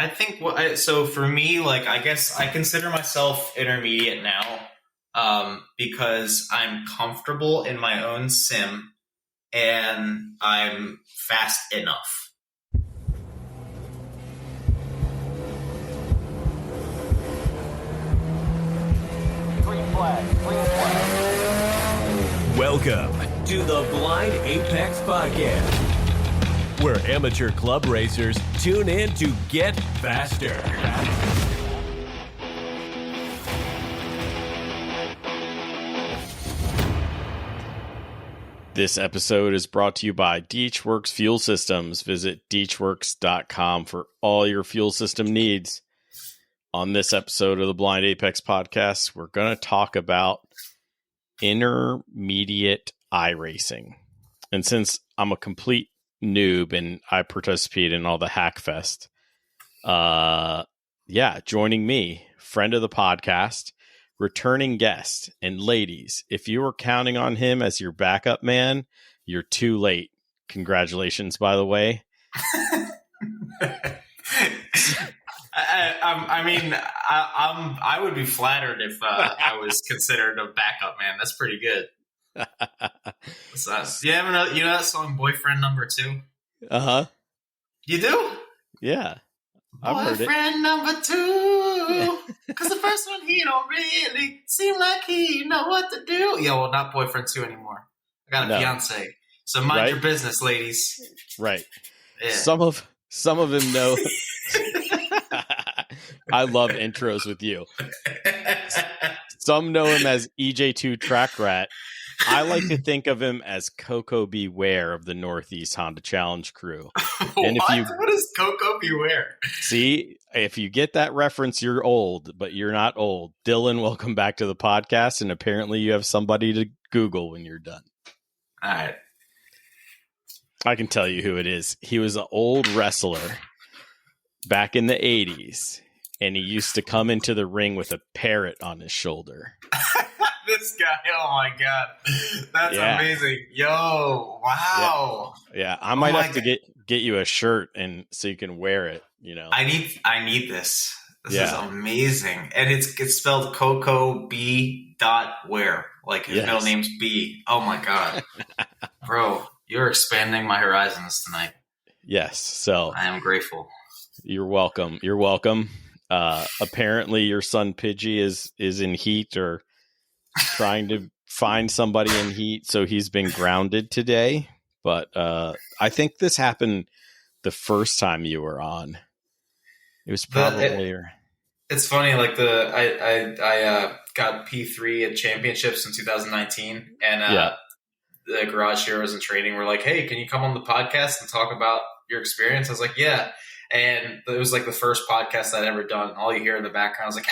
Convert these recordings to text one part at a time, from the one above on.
I think so for me, like, I guess I consider myself intermediate now, because I'm comfortable in my own sim and I'm fast enough. Green flag. Welcome to the Blind Apex Podcast, where amateur club racers tune in to get faster. This episode is brought to you by Deechworks Fuel Systems. Visit deechworks.com for all your fuel system needs. On this episode of the Blind Apex Podcast, we're going to talk about intermediate iRacing. And since I'm a complete noob and I participate in all the Hackfest, joining me, friend of the podcast, returning guest, and ladies, if you were counting on him as your backup man, you're too late. Congratulations, by the way. I would be flattered if I was considered a backup man. That's pretty good. You know that song "Boyfriend Number 2"? Uh-huh. You do? Yeah. I've heard it. Boyfriend number 2, because the first one he don't really seem like he know what to do. Yeah, well, not boyfriend 2 anymore. I got a fiance, so mind your business, ladies. Right. Yeah. Some of him know. I love intros with you. Some know him as EJ2 Track Rat. I like to think of him as Coco Beware of the Northeast Honda Challenge crew. And what is Coco Beware? See, if you get that reference, you're old, but you're not old. Dylan, welcome back to the podcast, and apparently you have somebody to Google when you're done. All right. I can tell you who it is. He was an old wrestler back in the 80s, and he used to come into the ring with a parrot on his shoulder. This guy, oh my God. That's amazing. Yo, wow. Yeah, I might have to get you a shirt and so you can wear it, you know. I need this. This is amazing. And it's spelled Coco B. Where. Like his middle name's B. Oh my God. Bro, you're expanding my horizons tonight. Yes. So I am grateful. You're welcome. You're welcome. Apparently your son Pidgey is in heat or trying to find somebody in heat, so he's been grounded today. But I think this happened the first time you were on. It was probably. It's funny, like I got P3 at championships in 2019, and the Garage Heroes in training were like, "Hey, can you come on the podcast and talk about your experience?" I was like, "Yeah." And it was like the first podcast I'd ever done. All you hear in the background is like,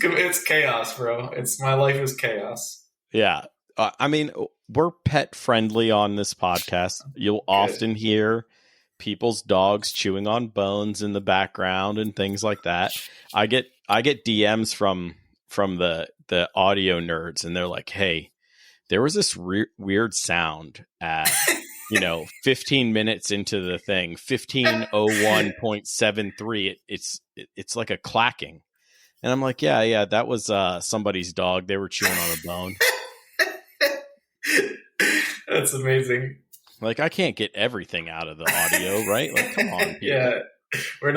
it's chaos, bro. My life is chaos. Yeah. I mean, we're pet friendly on this podcast. You'll often hear people's dogs chewing on bones in the background and things like that. I get DMs from the audio nerds, and they're like, "Hey, there was this weird sound at 15 minutes into the thing, 1501.73. It's like a clacking." And I'm like, yeah, that was somebody's dog. They were chewing on a bone. That's amazing. Like, I can't get everything out of the audio, right? Like, come on, people. Yeah. We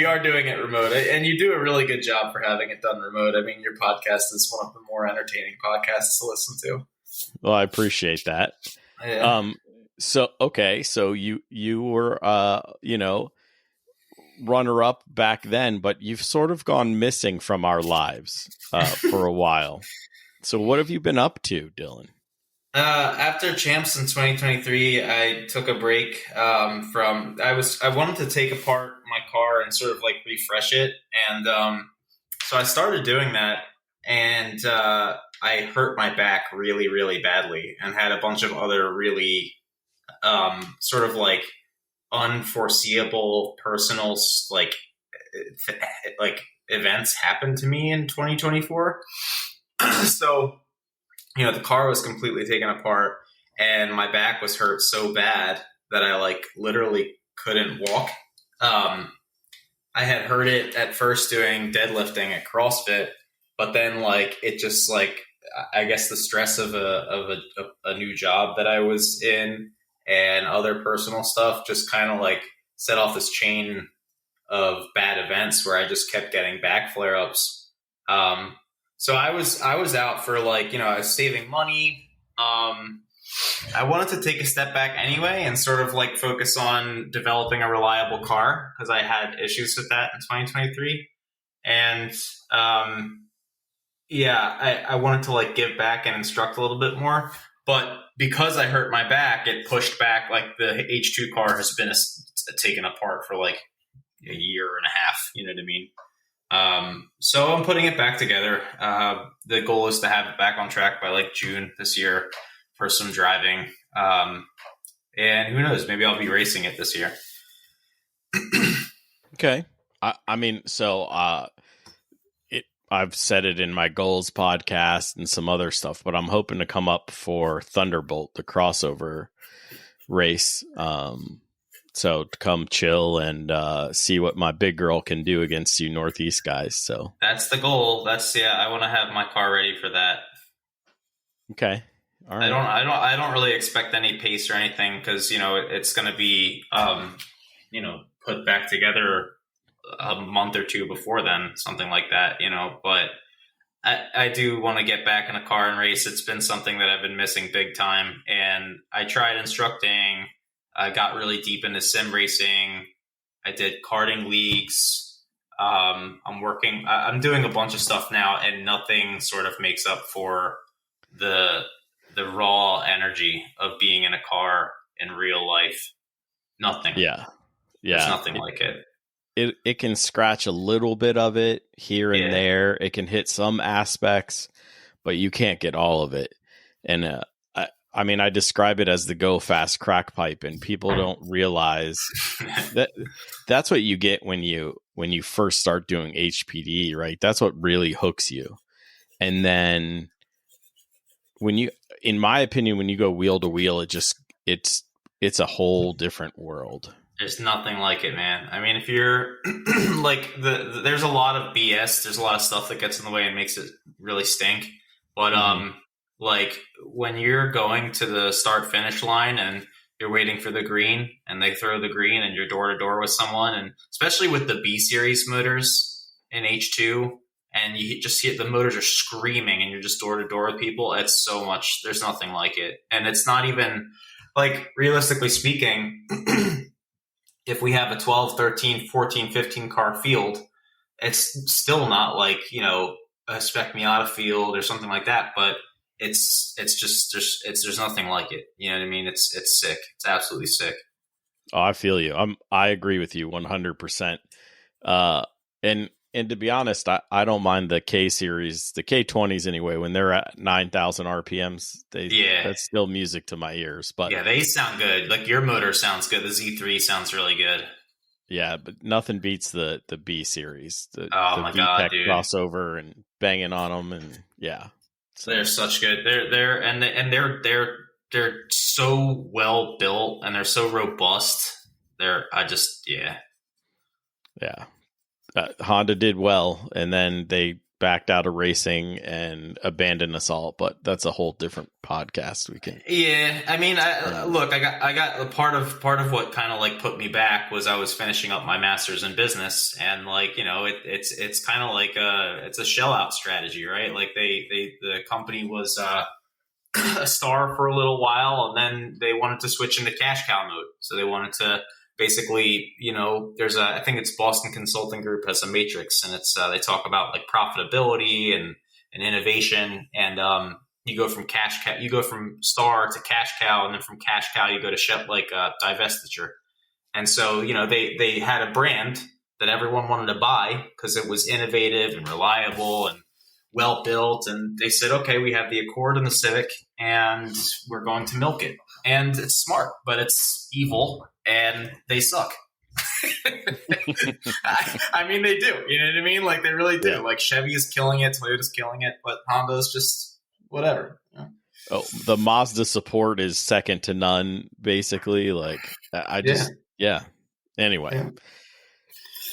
are doing it remote, and you do a really good job for having it done remote. I mean, your podcast is one of the more entertaining podcasts to listen to. Well, I appreciate that. Yeah. So you were runner up back then, but you've sort of gone missing from our lives for a while. So what have you been up to, Dylan? After champs in 2023, I took a break I wanted to take apart my car and sort of like refresh it. And so I started doing that, and I hurt my back really, really badly and had a bunch of other really sort of like unforeseeable personal like events happened to me in 2024. So, the car was completely taken apart, and my back was hurt so bad that I like literally couldn't walk. I had heard it at first doing deadlifting at CrossFit, but then like it just like I guess the stress of a new job that I was in and other personal stuff just kind of like set off this chain of bad events where I just kept getting back flare ups. So I was out for like, I was saving money. I wanted to take a step back anyway and sort of like focus on developing a reliable car because I had issues with that in 2023. And I wanted to like give back and instruct a little bit more. But because I hurt my back, it pushed back. Like the H2 car has been taken apart for like a year and a half. You know what I mean? So I'm putting it back together. The goal is to have it back on track by like June this year for some driving. And who knows, maybe I'll be racing it this year. Okay. I've said it in my goals podcast and some other stuff, but I'm hoping to come up for Thunderbolt, the crossover race. So to come chill and see what my big girl can do against you Northeast guys. So that's the goal. I want to have my car ready for that. Okay. All right. I don't really expect any pace or anything because, it's going to be, put back together a month or two before then, something like that, but I do want to get back in a car and race. It's been something that I've been missing big time. And I tried instructing. I got really deep into sim racing. I did karting leagues. I'm doing a bunch of stuff now and nothing sort of makes up for the raw energy of being in a car in real life. Nothing. Yeah. There's nothing like it. It can scratch a little bit of it here and there. It can hit some aspects, but you can't get all of it. And I describe it as the go fast crack pipe, and people don't realize that's what you get when you first start doing HPD, right? That's what really hooks you. And then in my opinion, when you go wheel to wheel, it's a whole different world. There's nothing like it, man. I mean, if you're like there's a lot of BS. There's a lot of stuff that gets in the way and makes it really stink. But like when you're going to the start finish line and you're waiting for the green and they throw the green and you're door to door with someone, and especially with the B series motors in H2, and you just see the motors are screaming and you're just door to door with people. It's so much. There's nothing like it, and it's not even like realistically speaking. If we have a 12, 13, 14, 15 car field, it's still not like, a Spec Miata field or something like that, but it's just, there's nothing like it. You know what I mean? It's sick. It's absolutely sick. Oh, I feel you. I agree with you 100%. And to be honest, I don't mind the K series, the K20s anyway, when they're at 9,000 RPMs, that's still music to my ears. But yeah, they sound good. Like your motor sounds good. The Z3 sounds really good. Yeah, but nothing beats the B series, the my God, dude. crossover and banging on them, and yeah, so they're such good. They're so well built and they're so robust. Yeah. Honda did well, and then they backed out of racing and abandoned Assault, but that's a whole different podcast. We can. Yeah, I mean, I got a part of what kind of like put me back was I was finishing up my master's in business, and like it's kind of like it's a shell out strategy, right? Like the company was a star for a little while, and then they wanted to switch into cash cow mode, so they wanted to. Basically, I think it's Boston Consulting Group has a matrix, and it's they talk about like profitability and innovation, and you go from cash cow, you go from star to cash cow, and then from cash cow you go to divestiture. And so they had a brand that everyone wanted to buy because it was innovative and reliable and well built, and they said, okay, we have the Accord and the Civic, and we're going to milk it. And it's smart, but it's evil, and they suck. I mean, they do. You know what I mean? Like, they really do. Yeah. Like, Chevy is killing it, Toyota's killing it, but Honda's just whatever. Oh, the Mazda support is second to none, basically. Like, I just, yeah. Anyway, Yeah.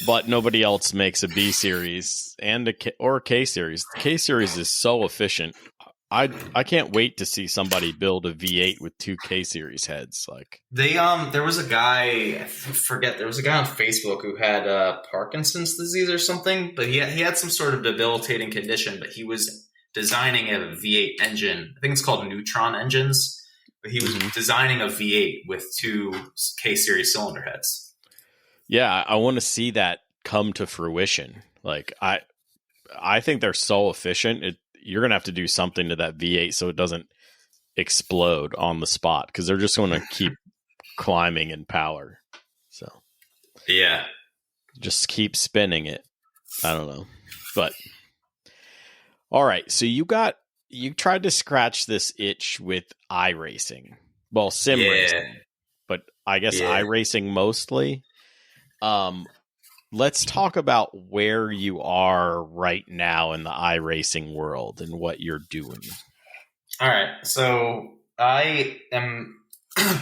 but nobody else makes a B series and a K series. The K series is so efficient. I can't wait to see somebody build a V8 with 2 K series heads. Like, there was a guy, I forget, there was a guy on Facebook who had Parkinson's disease or something, but he had some sort of debilitating condition, but he was designing a V8 engine. I think it's called Neutron engines, but he was designing a V8 with 2 K series cylinder heads. yeah, I want to see that come to fruition. Like, I think they're so efficient. You're going to have to do something to that V8 so it doesn't explode on the spot, because they're just going to keep climbing in power. So, yeah, just keep spinning it. I don't know. But, all right. So you tried to scratch this itch with iRacing. Well, sim racing. But I guess iRacing mostly. Let's talk about where you are right now in the iRacing world and what you're doing. All right. So I am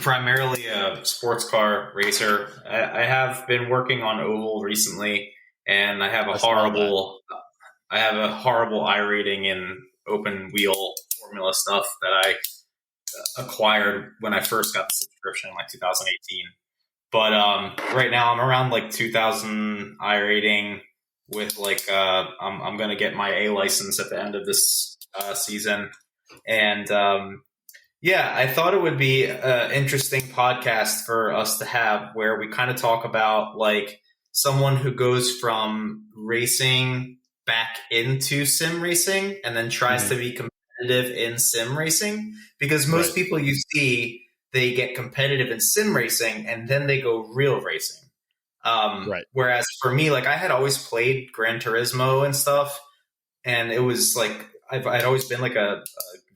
primarily a sports car racer. I have been working on oval recently, and I have a horrible iRating in open wheel formula stuff that I acquired when I first got the subscription in like 2018. But right now I'm around like 2,000 iRating with like I'm going to get my A license at the end of this season. And I thought it would be an interesting podcast for us to have where we kind of talk about like someone who goes from racing back into sim racing and then tries to be competitive in sim racing, because most people you see, they get competitive in sim racing and then they go real racing. Whereas for me, like I had always played Gran Turismo and stuff, and it was like I'd always been like a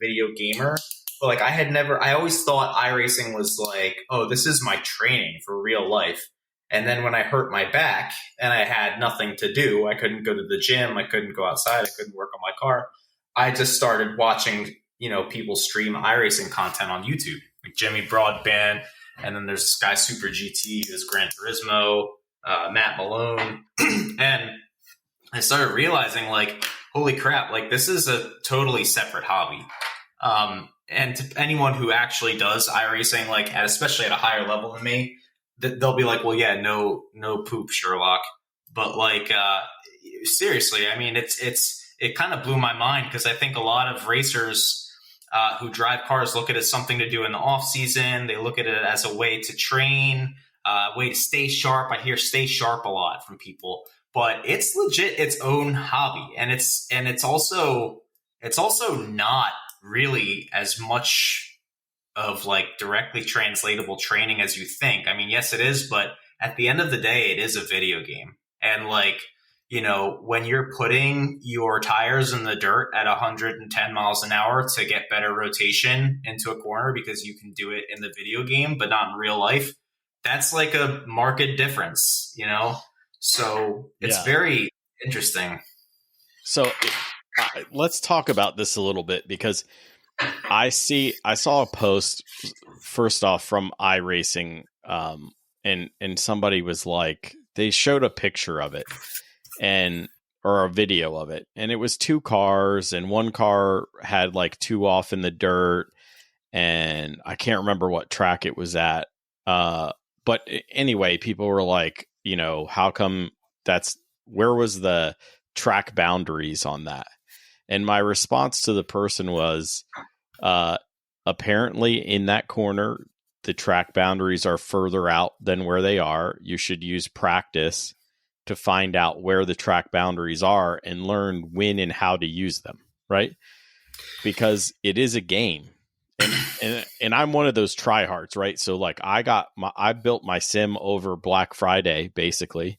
video gamer, but like I always thought iRacing was like, oh, this is my training for real life. And then when I hurt my back and I had nothing to do, I couldn't go to the gym, I couldn't go outside, I couldn't work on my car, I just started watching, people stream iRacing content on YouTube. Like Jimmy Broadband, and then there's this guy Super GT, who's Gran Turismo, Matt Malone, and I started realizing like, holy crap, like this is a totally separate hobby. And to anyone who actually does iRacing, like especially at a higher level than me, they'll be like, well, yeah, no poop, Sherlock. But like, seriously, I mean, it kind of blew my mind, because I think a lot of racers who drive cars look at it as something to do in the off season. They look at it as a way to train, a way to stay sharp. I hear stay sharp a lot from people, but it's legit its own hobby. And it's also not really as much of like directly translatable training as you think. I mean, yes, it is, but at the end of the day, it is a video game. And like, when you're putting your tires in the dirt at 110 miles an hour to get better rotation into a corner because you can do it in the video game, but not in real life, that's like a marked difference, So it's very interesting. So let's talk about this a little bit, because I saw a post first off from iRacing, and somebody was like, they showed a picture of it or a video of it, and it was 2 cars, and one car had like 2 off in the dirt, and I can't remember what track it was at. But anyway, people were like, how come where was the track boundaries on that? And my response to the person was, apparently in that corner, the track boundaries are further out than where they are. You should use practice to find out where the track boundaries are and learn when and how to use them, right? Because it is a game. And I'm one of those tryhards, right? So like I built my sim over Black Friday, basically.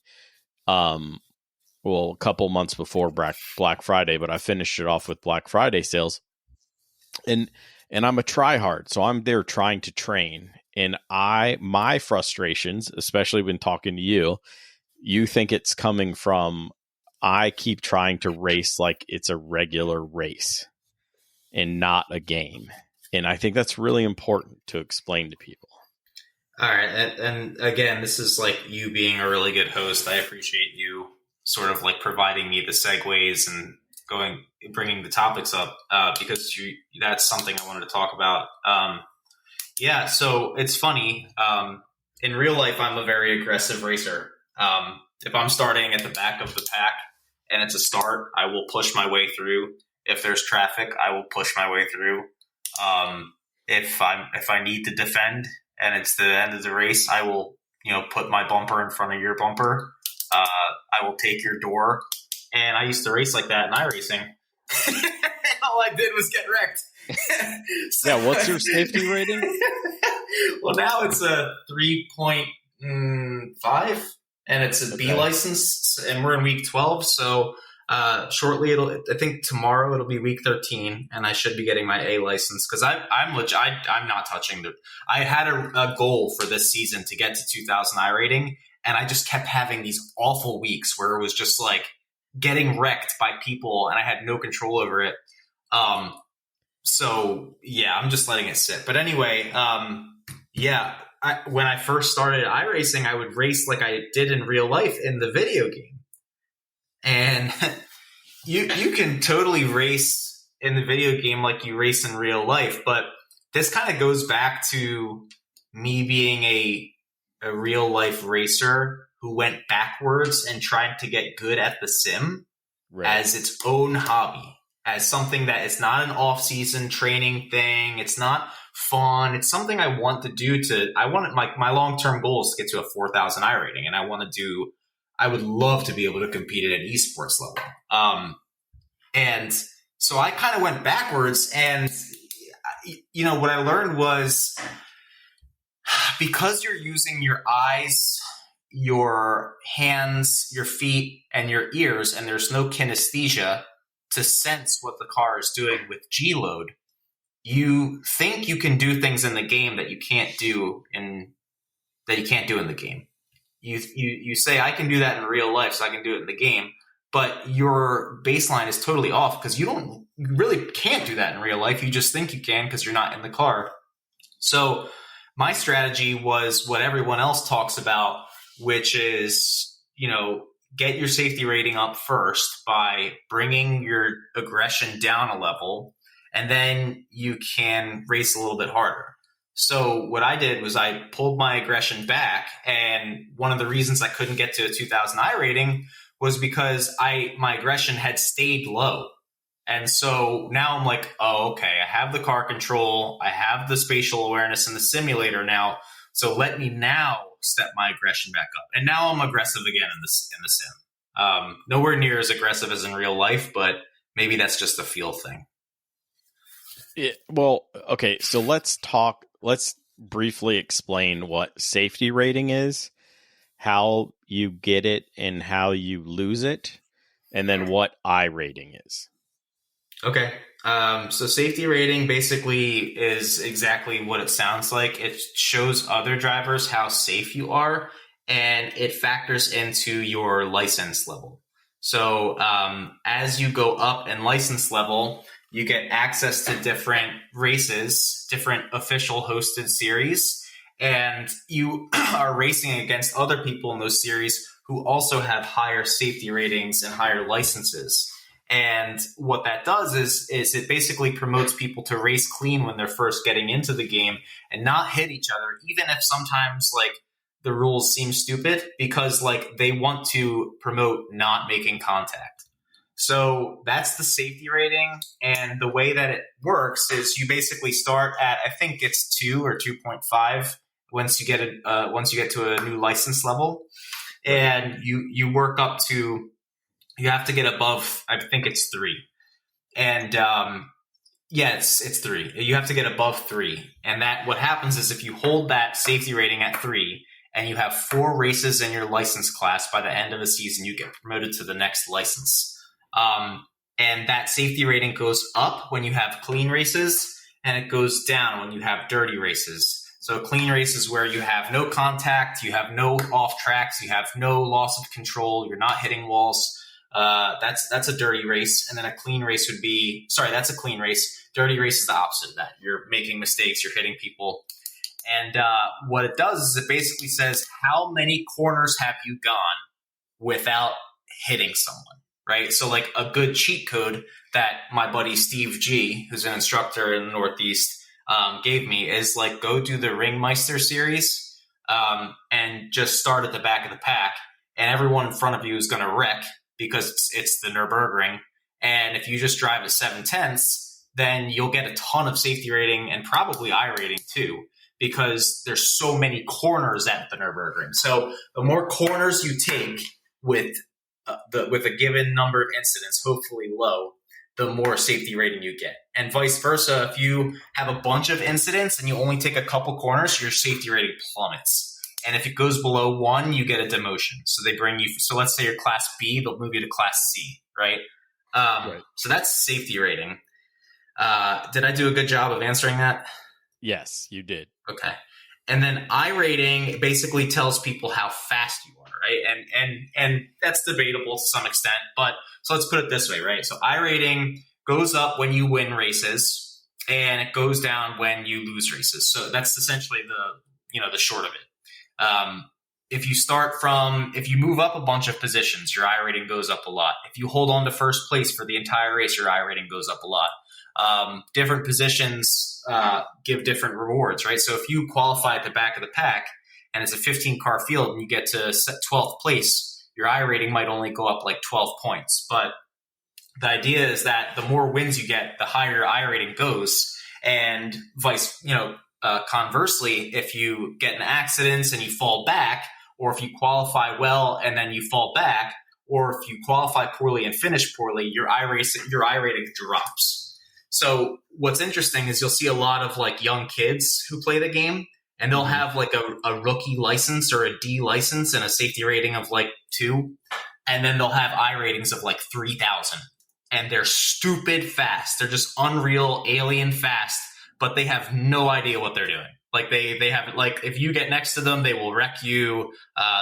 A couple months before Black Friday, but I finished it off with Black Friday sales. And I'm a tryhard, so I'm there trying to train. And my frustrations, especially when talking to you think it's coming from, I keep trying to race like it's a regular race and not a game. And I think that's really important to explain to people. All right. And again, this is like you being a really good host. I appreciate you sort of like providing me the segues and bringing the topics up because that's something I wanted to talk about. Yeah, so it's funny. In real life, I'm a very aggressive racer. If I'm starting at the back of the pack and it's a start, I will push my way through. If there's traffic, I will push my way through. If I need to defend and it's the end of the race, I will put my bumper in front of your bumper. I will take your door. And I used to race like that in Iracing. All I did was get wrecked. Yeah, what's your safety rating? Well, now it's a 3.5, and it's a B license, and we're in week 12. So shortly, I think tomorrow it'll be week 13, and I should be getting my A license because I'm not touching I had a goal for this season to get to 2,000 I rating, and I just kept having these awful weeks where it was just like getting wrecked by people, and I had no control over it. So yeah, I'm just letting it sit. But anyway, when I first started iRacing, I would race like I did in real life in the video game. And you can totally race in the video game like you race in real life. But this kind of goes back to me being a real life racer who went backwards and tried to get good at the sim as its own hobby. As something that is not an off-season training thing. It's not fun. It's something I want to do my long-term goal is to get to a 4,000 I rating. And I would love to be able to compete at an esports level. And so I kind of went backwards, and, what I learned was because you're using your eyes, your hands, your feet, and your ears, and there's no kinesthesia to sense what the car is doing with G-load, you think you can do things in the game that you can't do in the game. You say, I can do that in real life, so I can do it in the game, but your baseline is totally off because you really can't do that in real life. You just think you can because you're not in the car. So my strategy was what everyone else talks about, which is, get your safety rating up first by bringing your aggression down a level, and then you can race a little bit harder. So what I did was I pulled my aggression back, and one of the reasons I couldn't get to a 2,000 I rating was because my aggression had stayed low. And so now I'm like, oh, okay, I have the car control, I have the spatial awareness in the simulator now, so let me now step my aggression back up. And now I'm aggressive again in the sim. Nowhere near as aggressive as in real life, but maybe that's just a feel thing. Well, okay, so let's briefly explain what safety rating is, how you get it and how you lose it, and then what I rating is. Okay. So safety rating basically is exactly what it sounds like. It shows other drivers how safe you are, and it factors into your license level. So as you go up in license level, you get access to different races, different official hosted series, and you are racing against other people in those series who also have higher safety ratings and higher licenses. And what that does is it basically promotes people to race clean when they're first getting into the game and not hit each other, even if sometimes like the rules seem stupid, because like they want to promote not making contact. So that's the safety rating. And the way that it works is you basically start at, I think it's 2 or 2.5 once you get to a new license level, and you work up to. You have to get above, I think it's 3. And it's 3. You have to get above 3. And that what happens is if you hold that safety rating at 3 and you have 4 races in your license class, by the end of the season, you get promoted to the next license. And that safety rating goes up when you have clean races, and it goes down when you have dirty races. So clean races where you have no contact, you have no off tracks, you have no loss of control, you're not hitting walls. That's a dirty race. And then a clean race would be, sorry, that's a clean race. Dirty race is the opposite of that. You're making mistakes. You're hitting people. And what it does is it basically says, how many corners have you gone without hitting someone, right? So like a good cheat code that my buddy Steve G, who's an instructor in the Northeast, gave me is like, go do the Ringmeister series and just start at the back of the pack. And everyone in front of you is going to wreck because it's the Nürburgring. And if you just drive at 7/10, then you'll get a ton of safety rating and probably I rating too, because there's so many corners at the Nürburgring. So the more corners you take with a given number of incidents, hopefully low, the more safety rating you get. And vice versa, if you have a bunch of incidents and you only take a couple corners, your safety rating plummets. And if it goes below 1, you get a demotion. So they bring you, so let's say you're class B, they'll move you to class C, right? Right. So that's safety rating. Did I do a good job of answering that? Yes, you did. Okay. And then I rating basically tells people how fast you are, right? And that's debatable to some extent, but so let's put it this way, right? So I rating goes up when you win races and it goes down when you lose races. So that's essentially the short of it. If you move up a bunch of positions, your I rating goes up a lot. If you hold on to first place for the entire race, your I rating goes up a lot. Different positions give different rewards, right? So if you qualify at the back of the pack and it's a 15-car field and you get to 12th place, your I rating might only go up like 12 points. But the idea is that the more wins you get, the higher your I rating goes. And conversely, if you get in accidents and you fall back, or if you qualify well and then you fall back, or if you qualify poorly and finish poorly, your I rating drops. So what's interesting is you'll see a lot of like young kids who play the game and they'll have like a rookie license or a D license and a safety rating of like 2. And then they'll have I ratings of like 3,000 and they're stupid fast. They're just unreal alien fast, but they have no idea what they're doing. Like they have, like, if you get next to them, they will wreck you.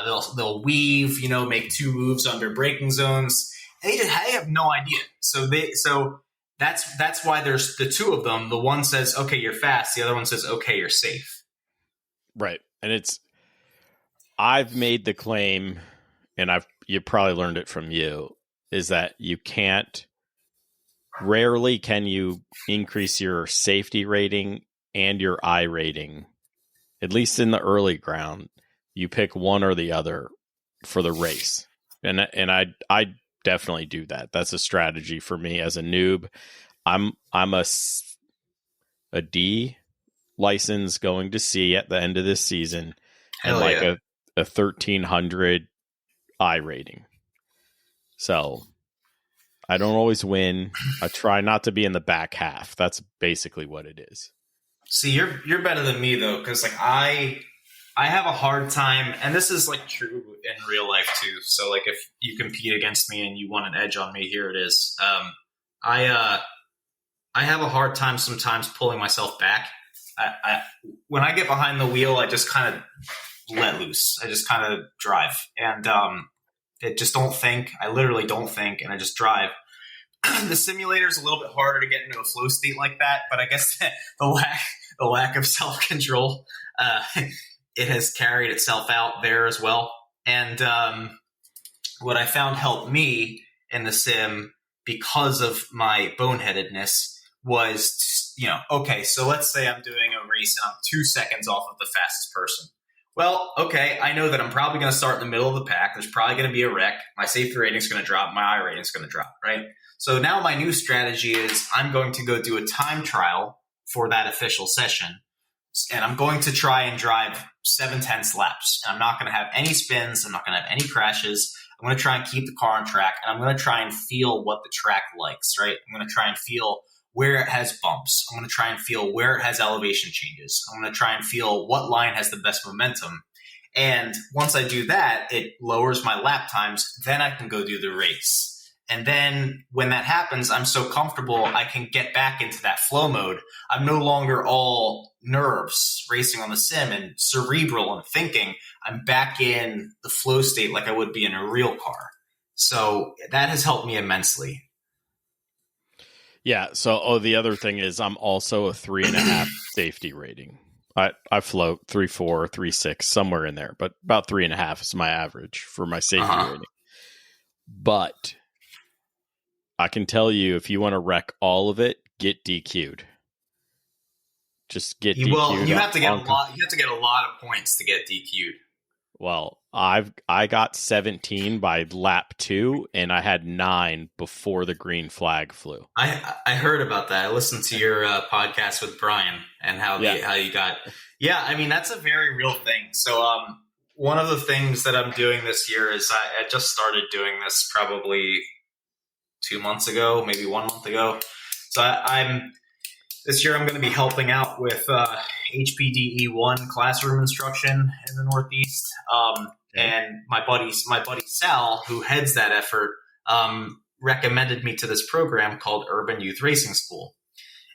They'll weave, make 2 moves under braking zones. They have no idea. So that's why there's the 2 of them. The one says, okay, you're fast. The other one says, okay, you're safe. Right. And I've made the claim, and you probably learned it from you, is that rarely can you increase your safety rating and your I rating, at least in the early ground. You pick one or the other for the race. And I definitely do that. That's a strategy for me as a noob. I'm a D license going to C at the end of this season. Hell and yeah. a 1300 I rating. So I don't always win. I try not to be in the back half. That's basically what it is. See, you're better than me though, because like I have a hard time, and this is like true in real life too. So like if you compete against me and you want an edge on me, here it is. I have a hard time sometimes pulling myself back. When I get behind the wheel, I just kind of let loose. I just kind of drive, and it just don't think. I literally don't think, and I just drive. The simulator is a little bit harder to get into a flow state like that, but I guess the lack of self-control, it has carried itself out there as well. And what I found helped me in the sim, because of my boneheadedness, was, okay, so let's say I'm doing a race and I'm 2 seconds off of the fastest person. Well, okay, I know that I'm probably going to start in the middle of the pack. There's probably going to be a wreck. My safety rating is going to drop. My I rating is going to drop, right? So now my new strategy is I'm going to go do a time trial for that official session. And I'm going to try and drive 7/10 laps. And I'm not going to have any spins. I'm not going to have any crashes. I'm going to try and keep the car on track. And I'm going to try and feel what the track likes, right? I'm going to try and feel where it has bumps. I'm going to try and feel where it has elevation changes. I'm going to try and feel what line has the best momentum. And once I do that, it lowers my lap times. Then I can go do the race. And then when that happens, I'm so comfortable, I can get back into that flow mode. I'm no longer all nerves racing on the sim and cerebral and thinking. I'm back in the flow state like I would be in a real car. So that has helped me immensely. Yeah. So, the other thing is I'm also a 3.5 safety rating. I float 3.4, 3.6, somewhere in there, but about 3.5 is my average for my safety rating. But I can tell you, if you want to wreck all of it, get DQ'd. Just get DQ'd. Well, you have to get a lot. You have to get a lot of points to get DQ'd. Well, I got 17 by lap 2, and I had 9 before the green flag flew. I heard about that. I listened to your podcast with Brian and how you got. Yeah, I mean that's a very real thing. So one of the things that I'm doing this year is I just started doing this probably 2 months ago, maybe 1 month ago. So this year I'm going to be helping out with HPDE1 classroom instruction in the Northeast. And my buddy Sal, who heads that effort, recommended me to this program called Urban Youth Racing School.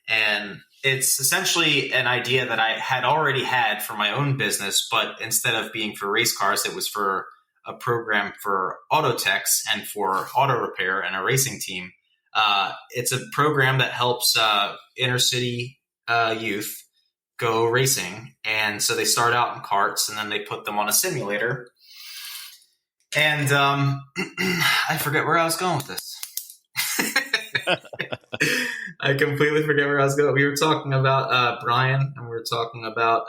And it's essentially an idea that I had already had for my own business, but instead of being for race cars, it was for a program for auto techs and for auto repair and a racing team. It's a program that helps inner city youth go racing. And so they start out in karts and then they put them on a simulator. And I forget where I was going with this. I completely forget where I was going. We were talking about Brian, and we were talking about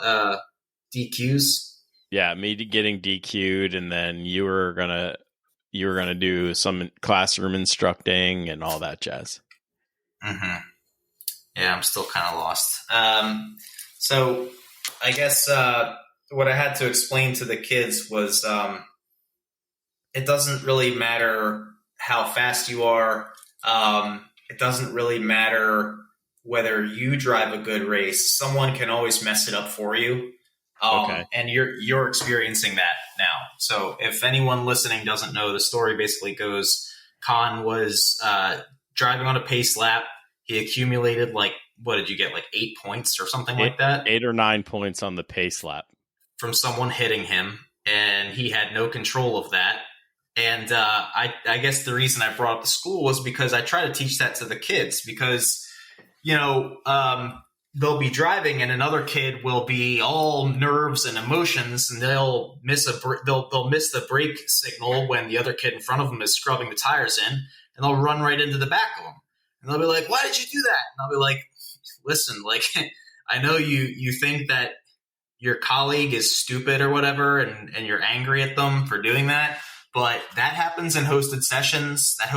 DQs. Yeah, me getting DQ'd, and then you were gonna do some classroom instructing and all that jazz. Mm-hmm. Yeah, I'm still kind of lost. So I guess what I had to explain to the kids was it doesn't really matter how fast you are. It doesn't really matter whether you drive a good race. Someone can always mess it up for you. Okay. And you're experiencing that now. So if anyone listening doesn't know, the story basically goes, Khan was driving on a pace lap. He accumulated what did you get? 8 points or something like that? 8 or 9 points on the pace lap. From someone hitting him. And he had no control of that. And I guess the reason I brought up the school was because I try to teach that to the kids because, they'll be driving and another kid will be all nerves and emotions and they'll miss the brake signal when the other kid in front of them is scrubbing the tires in, and they'll run right into the back of them. And they'll be like, "Why did you do that?" And I'll be like, "Listen, I know you think that your colleague is stupid or whatever and you're angry at them for doing that. But that happens in hosted sessions. That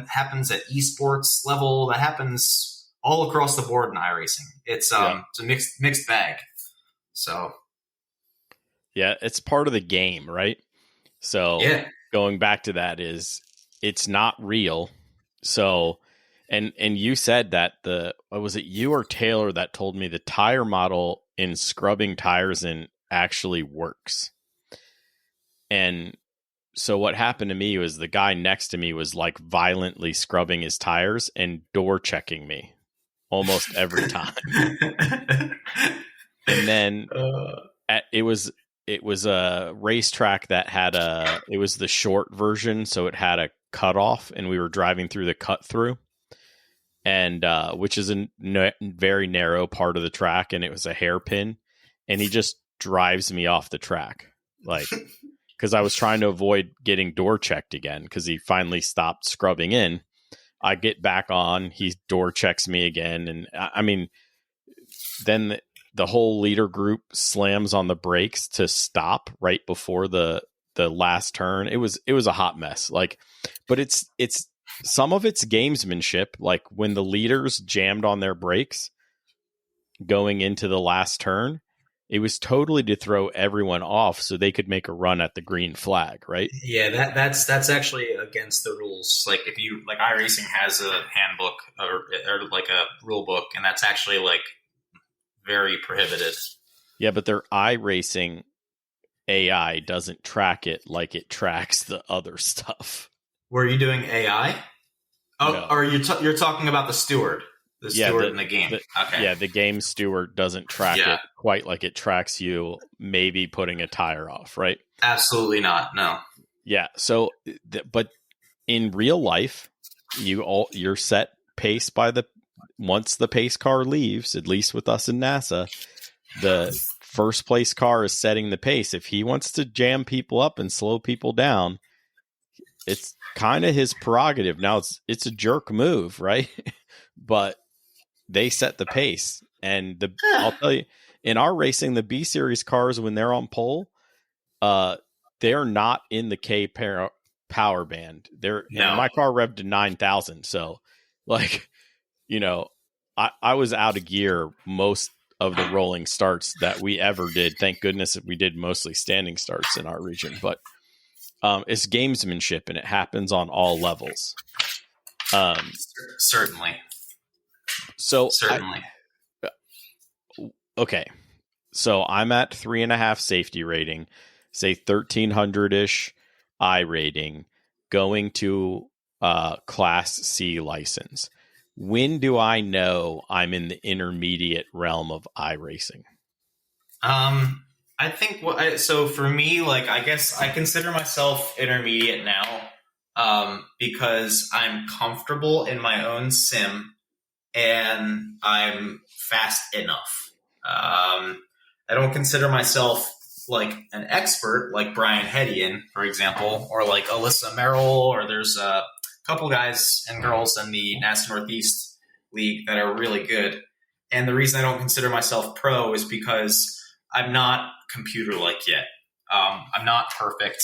happens at esports level. That happens all across the board in iRacing. It's a mixed bag. So yeah, it's part of the game, right? So going back to that it's not real. So and you said that was it you or Taylor that told me the tire model in scrubbing tires in actually works. And so what happened to me was the guy next to me was violently scrubbing his tires and door checking me almost every time. And then it was a racetrack that had it was the short version. So it had a cutoff and we were driving through the cut through and which is a very narrow part of the track. And it was a hairpin and he just drives me off the track. Because I was trying to avoid getting door checked again because he finally stopped scrubbing in. I get back on, he door checks me again. And I mean, then the whole leader group slams on the brakes to stop right before the last turn. It was a hot mess. But it's some of it's gamesmanship. When the leaders jammed on their brakes going into the last turn, it was totally to throw everyone off so they could make a run at the green flag, right? Yeah, that's actually against the rules. If you iRacing has a handbook or a rule book, and that's actually very prohibited. Yeah, but their iRacing AI doesn't track it like it tracks the other stuff. Were you doing AI? Oh, no. Or you're talking about the steward. The steward in the game. Okay. Yeah, the game steward doesn't track it quite like it tracks you maybe putting a tire off, right? Absolutely not. No. Yeah. So, but in real life, you're set pace by once the pace car leaves, at least with us in NASA, the first place car is setting the pace. If he wants to jam people up and slow people down, it's kind of his prerogative. Now it's a jerk move, right? But they set the pace. And I'll tell you, in our racing, the B series cars, when they're on pole, they're not in the K power band. My car revved to 9,000. So like, I was out of gear most of the rolling starts that we ever did. Thank goodness that we did mostly standing starts in our region, but it's gamesmanship and it happens on all levels. Certainly. So certainly. Okay. So I'm at 3.5 safety rating, say 1,300-ish I rating, going to Class C license. When do I know I'm in the intermediate realm of iRacing? I think so for me, like, I guess I consider myself intermediate now, because I'm comfortable in my own sim and I'm fast enough. I don't consider myself like an expert like Brian Hedian, for example, or like Alyssa Merrill, or there's a couple guys and girls in the NASA Northeast League that are really good. And the reason I don't consider myself pro is because I'm not computer-like yet. I'm not perfect.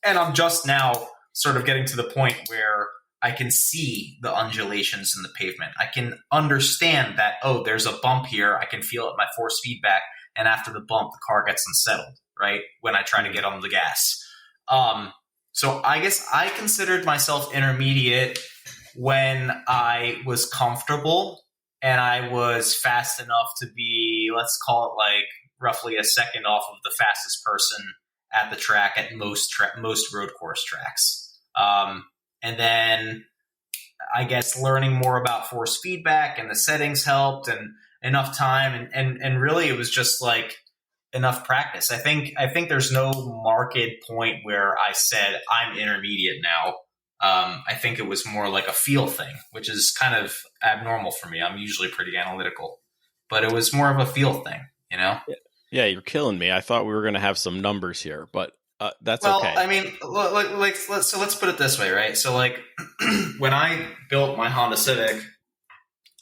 And I'm just now sort of getting to the point where I can see the undulations in the pavement. I can understand that, there's a bump here. I can feel it in my force feedback. And after the bump, the car gets unsettled, right? When I try to get on the gas. So I guess I considered myself intermediate when I was comfortable and I was fast enough to be, let's call it like roughly a second off of the fastest person at the track at most road course tracks. And then I guess learning more about force feedback and the settings helped, and enough time. And really it was just like enough practice. I think there's no marked point where I said I'm intermediate now. I think it was more like a feel thing, which is kind of abnormal for me. I'm usually pretty analytical, but it was more of a feel thing, Yeah, you're killing me. I thought we were going to have some numbers here, but that's well, okay. I mean, let's put it this way, right? So like when I built my Honda Civic,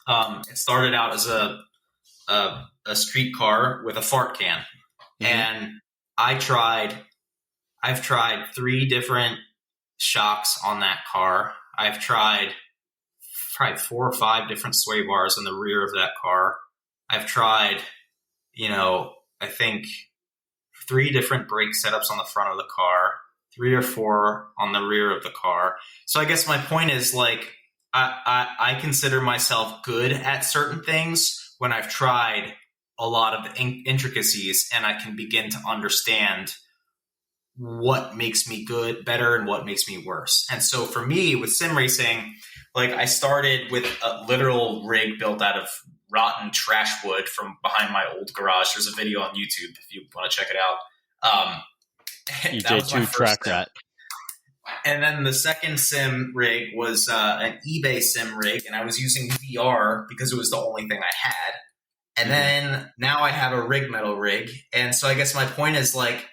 it started out as a street car with a fart can. Mm-hmm. And I've tried 3 different shocks on that car. I've tried probably 4 or 5 different sway bars in the rear of that car. I've tried, I think 3 different brake setups on the front of the car, 3 or 4 on the rear of the car. So I guess my point is, like, I consider myself good at certain things when I've tried a lot of the intricacies and I can begin to understand what makes me better and what makes me worse. And so for me with sim racing, like, I started with a literal rig built out of rotten trash wood from behind my old garage. There's a video on YouTube if you want to check it out. EJ2 track rat. And then the second sim rig was an eBay sim rig, and I was using VR because it was the only thing I had. And then now I have a rig metal rig. And so I guess my point is, like,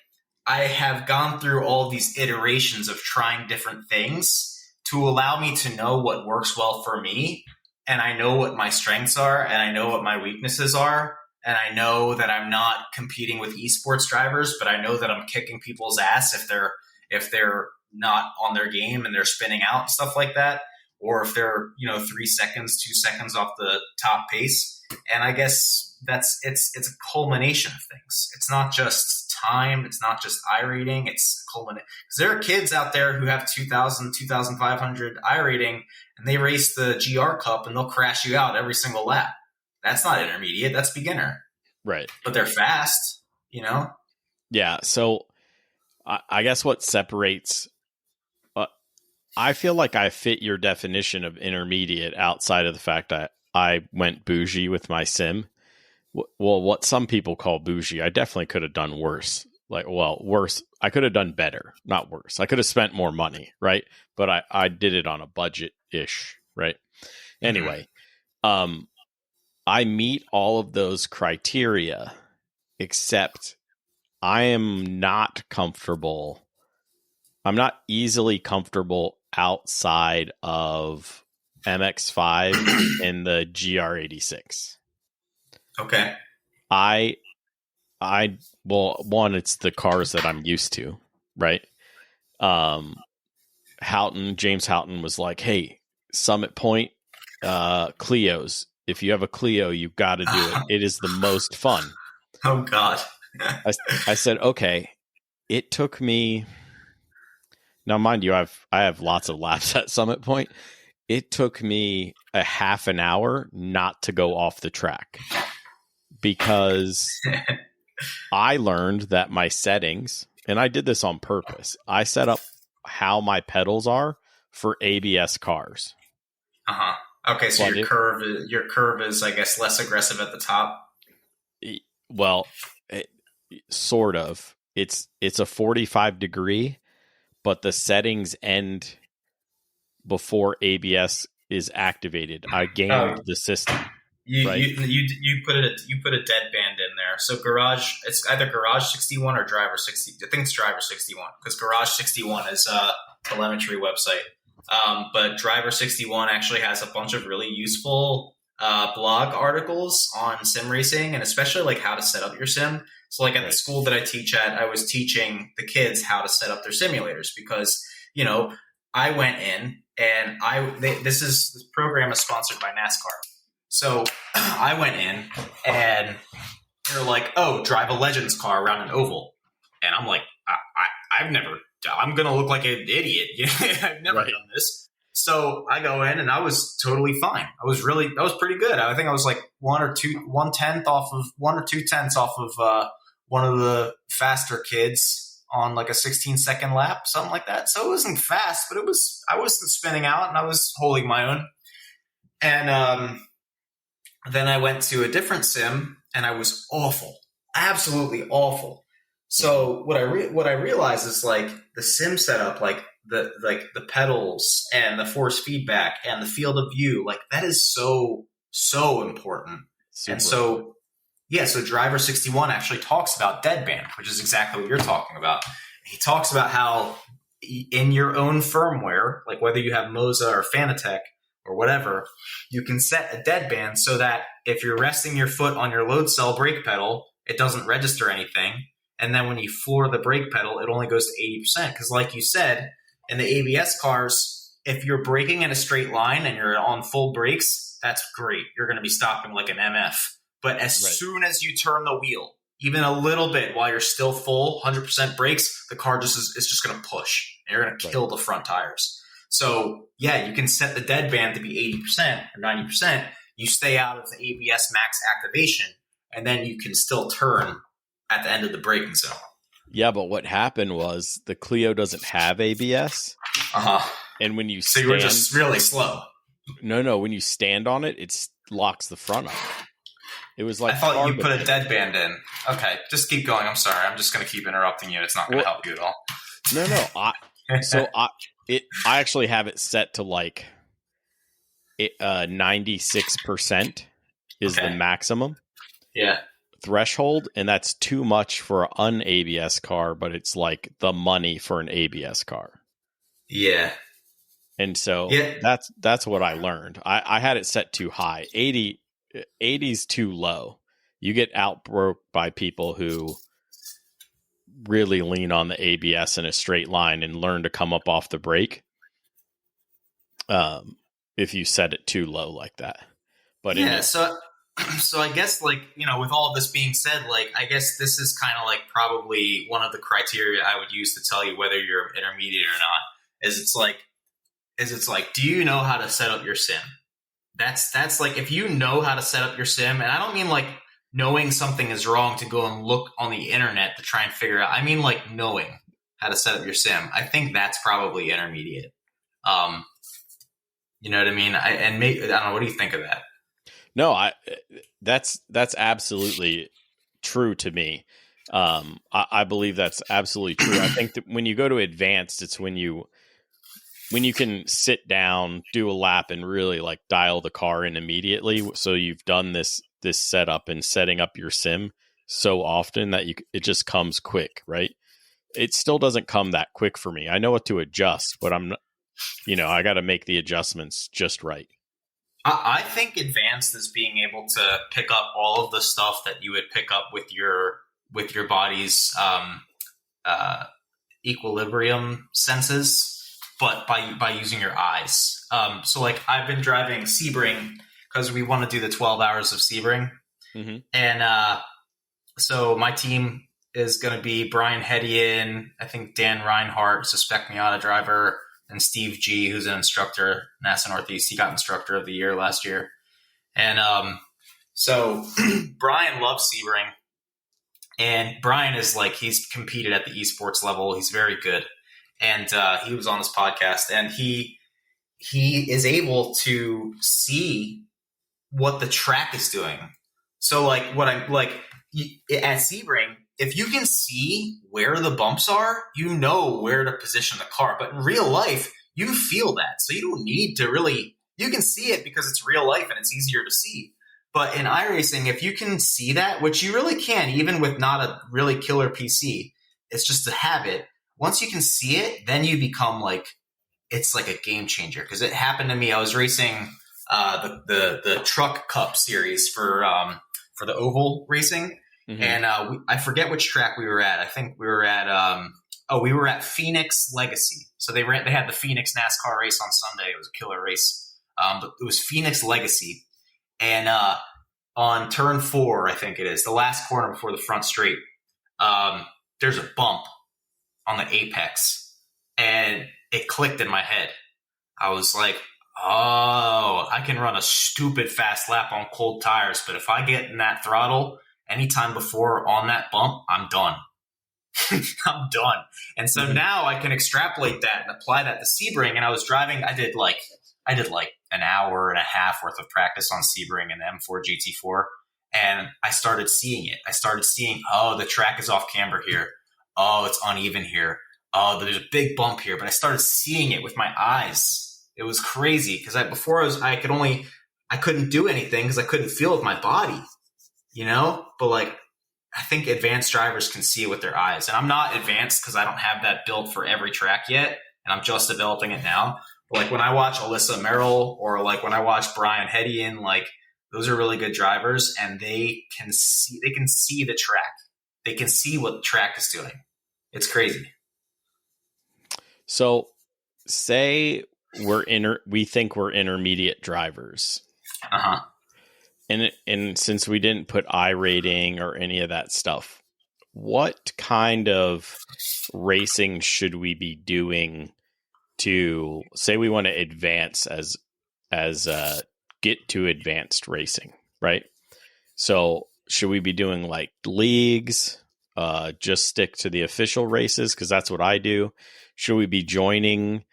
I have gone through all these iterations of trying different things to allow me to know what works well for me. And I know what my strengths are, and I know what my weaknesses are. And I know that I'm not competing with esports drivers, but I know that I'm kicking people's ass if they're not on their game and they're spinning out and stuff like that, or if they're 3 seconds, 2 seconds off the top pace. And I guess it's a culmination of things. It's not just time, it's not just I rating, it's culminate, because there are kids out there who have 2,000, 2,500 I rating, and they race the GR Cup and they'll crash you out every single lap. That's not intermediate, that's beginner, right? But they're fast, Yeah. So I guess what separates, I feel like I fit your definition of intermediate outside of the fact that I went bougie with my sim. Well, what some people call bougie, I definitely could have done worse. Like, well, worse. I could have done better, not worse. I could have spent more money, right? But I did it on a budget-ish, right? Anyway, I meet all of those criteria, except I am not comfortable. I'm not easily comfortable outside of MX-5 and the GR86. Okay. Well, one, it's the cars that I'm used to, right? James Houghton was like, hey, Summit Point, Clios. If you have a Clio, you've got to do it. It is the most fun. Oh, God. I said, okay. It took me... Now, mind you, I have lots of laps at Summit Point. It took me a half an hour not to go off the track because I learned that my settings, and I did this on purpose, I set up how my pedals are for ABS cars. Uh-huh. Okay, so your curve is, I guess, less aggressive at the top. Well, sort of. It's a 45 degree, but the settings end before ABS is activated. I gamed the system. You right? you put a deadband in there. So it's either Garage 61 or Driver 60. I think it's Driver 61 because Garage 61 is a telemetry website. But Driver 61 actually has a bunch of really useful blog articles on sim racing and especially like how to set up your sim. So like at the school that I teach at, I was teaching the kids how to set up their simulators because, I went in and this program is sponsored by NASCAR. So I went in and they're like, oh, drive a Legends car around an oval. And I'm like, I'm going to look like an idiot. I've never done this. So I go in and I was totally fine. I was pretty good. I think I was like 1 or 2 tenths off of one of the faster kids on like a 16-second lap, something like that. So it wasn't fast, but I wasn't spinning out and I was holding my own. And then I went to a different sim and I was awful, absolutely awful. So what I realized is like the sim setup, like the pedals and the force feedback and the field of view, like that is so important. Super. And so so Driver 61 actually talks about deadband, which is exactly what you're talking about. He talks about how in your own firmware, like whether you have Moza or Fanatec or whatever, you can set a deadband so that if you're resting your foot on your load cell brake pedal, it doesn't register anything. And then when you floor the brake pedal, it only goes to 80%. Because like you said, in the ABS cars, if you're braking in a straight line and you're on full brakes, that's great. You're going to be stopping like an MF. But as soon as you turn the wheel, even a little bit while you're still full, 100% brakes, the car is just going to push. And you're going to kill the front tires. So, you can set the deadband to be 80% or 90%. You stay out of the ABS max activation, and then you can still turn at the end of the braking zone. Yeah, but what happened was the Clio doesn't have ABS. Uh-huh. And when you So you were just really slow. No, when you stand on it, it locks the front up. It was like I thought you put a deadband in. Okay, just keep going. I'm sorry. I'm just going to keep interrupting you. It's not going to help you at all. No. I actually have it set to like 96% is the maximum threshold, and that's too much for an ABS car, but it's like the money for an ABS car. Yeah. And so that's what I learned. I had it set too high. 80's too low. You get outbroke by people who really lean on the ABS in a straight line and learn to come up off the brake. If you set it too low like that. But so I guess like, with all of this being said, like I guess this is kind of like probably one of the criteria I would use to tell you whether you're intermediate or not. Is it's like, do you know how to set up your sim? That's like, if you know how to set up your sim, and I don't mean like knowing something is wrong to go and look on the internet to try and figure out. I mean like knowing how to set up your sim. I think that's probably intermediate. You know what I mean? I don't know. What do you think of that? No, that's absolutely true to me. I believe that's absolutely true. I think that when you go to advanced, it's when you can sit down, do a lap, and really like dial the car in immediately. So you've done this setup and setting up your sim so often that it just comes quick, right? It still doesn't come that quick for me. I know what to adjust, but I got to make the adjustments just right. I think advanced is being able to pick up all of the stuff that you would pick up with your body's equilibrium senses, but by using your eyes. So like I've been driving Sebring because we want to do the 12 hours of Sebring. Mm-hmm. And so my team is going to be Brian Hedian, I think Dan Reinhardt, who's a Spec Miata driver, and Steve G, who's an instructor, NASA Northeast. He got Instructor of the Year last year. And so Brian loves Sebring. And Brian is like, he's competed at the esports level. He's very good. And he was on this podcast, and he is able to see what the track is doing. So like at Sebring, if you can see where the bumps are, you know where to position the car. But in real life, you feel that. So you don't need to really – you can see it because it's real life and it's easier to see. But in iRacing, if you can see that, which you really can, even with not a really killer PC, it's just a habit. Once you can see it, then you become like – it's like a game changer. Because it happened to me. I was racing the Truck Cup series for the oval racing. Mm-hmm. And I forget which track we were at. I think we were at Phoenix Legacy. So they had the Phoenix NASCAR race on Sunday. It was a killer race. But it was Phoenix Legacy. And on turn 4, I think it is, the last corner before the front straight, there's a bump on the apex. And it clicked in my head. I was like, oh, I can run a stupid fast lap on cold tires. But if I get in that throttle anytime before on that bump, I'm done. I'm done. And so now I can extrapolate that and apply that to Sebring. And I was driving, I did like an hour and a half worth of practice on Sebring and M4 GT4. And I started seeing it. I started seeing, oh, the track is off camber here. Oh, it's uneven here. Oh, there's a big bump here. But I started seeing it with my eyes. It was crazy because I couldn't do anything because I couldn't feel it with my body, But like, I think advanced drivers can see it with their eyes. And I'm not advanced because I don't have that built for every track yet, and I'm just developing it now. But like when I watch Alyssa Merrill or like when I watch Brian Hedian, like those are really good drivers, and they can see the track. They can see what the track is doing. It's crazy. So say we think we're intermediate drivers. Uh-huh. And since we didn't put iRating or any of that stuff, what kind of racing should we be doing to say we want to advance as get to advanced racing, right? So should we be doing like leagues, just stick to the official races? Cause that's what I do. Should we be joining,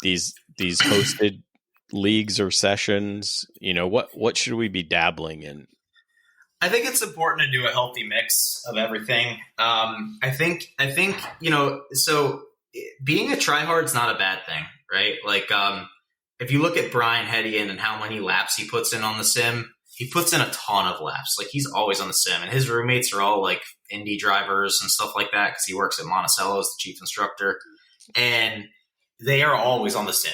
these hosted leagues or sessions? What should we be dabbling in? I think it's important to do a healthy mix of everything. I think, so being a tryhard is not a bad thing, right? Like, if you look at Brian Hedian and how many laps he puts in on the sim, he puts in a ton of laps. Like, he's always on the sim, and his roommates are all like Indy drivers and stuff like that because he works at Monticello as the chief instructor, and they are always on the sim.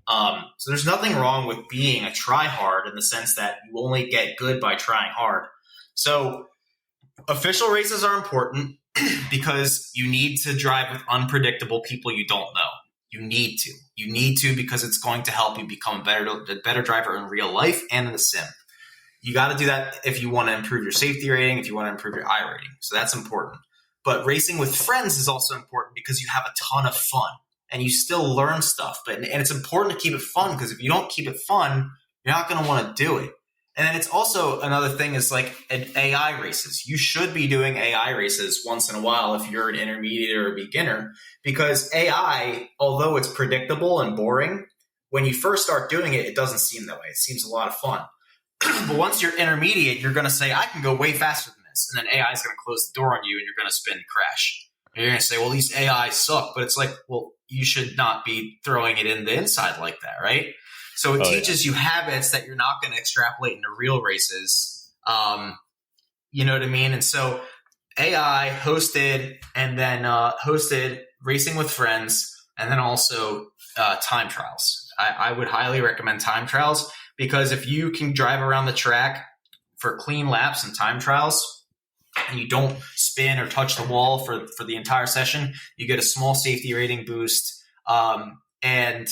So there's nothing wrong with being a tryhard in the sense that you only get good by trying hard. So official races are important because you need to drive with unpredictable people you don't know. You need to because it's going to help you become a better driver in real life and in the sim. You got to do that if you want to improve your safety rating, if you want to improve your I rating. So that's important. But racing with friends is also important because you have a ton of fun and you still learn stuff. And it's important to keep it fun because if you don't keep it fun, you're not going to want to do it. And then it's also another thing is like AI races. You should be doing AI races once in a while if you're an intermediate or a beginner, because AI, although it's predictable and boring, when you first start doing it, it doesn't seem that way. It seems a lot of fun. But once you're intermediate, you're going to say, I can go way faster than this. And then AI is going to close the door on you and you're going to spin and crash. And you're going to say, well, these AI suck. But it's like, well, you should not be throwing it in the inside like that, right? So it teaches you habits that you're not going to extrapolate into real races. You know what I mean? And so AI hosted and then hosted Racing with Friends and then also time trials. I would highly recommend time trials because if you can drive around the track for clean laps and time trials and you don't spin or touch the wall for the entire session, you get a small safety rating boost. And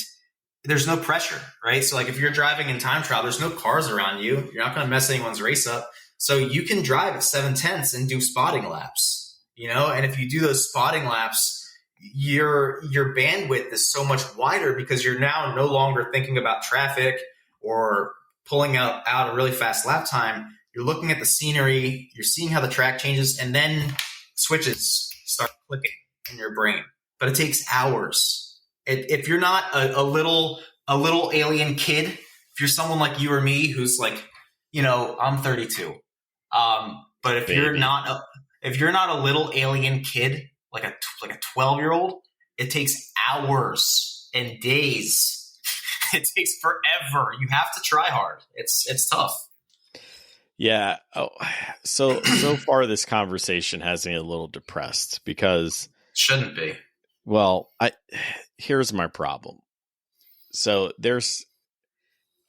there's no pressure, right? So like if you're driving in time trial, there's no cars around you. You're not going to mess anyone's race up. So you can drive at 7/10 and do spotting laps, you know? And if you do those spotting laps, your bandwidth is so much wider because you're now no longer thinking about traffic or pulling out a really fast lap time. You're looking at the scenery, you're seeing how the track changes, and then switches start clicking in your brain. But it takes hours. If you're not a little alien kid, if you're someone like you or me who's like, you know, I'm 32, but if you're not a little alien kid, like a 12-year-old, it takes hours and days. It takes forever. You have to try hard. It's tough. Yeah. Oh, so far this conversation has me a little depressed because shouldn't be. Well, here's my problem. So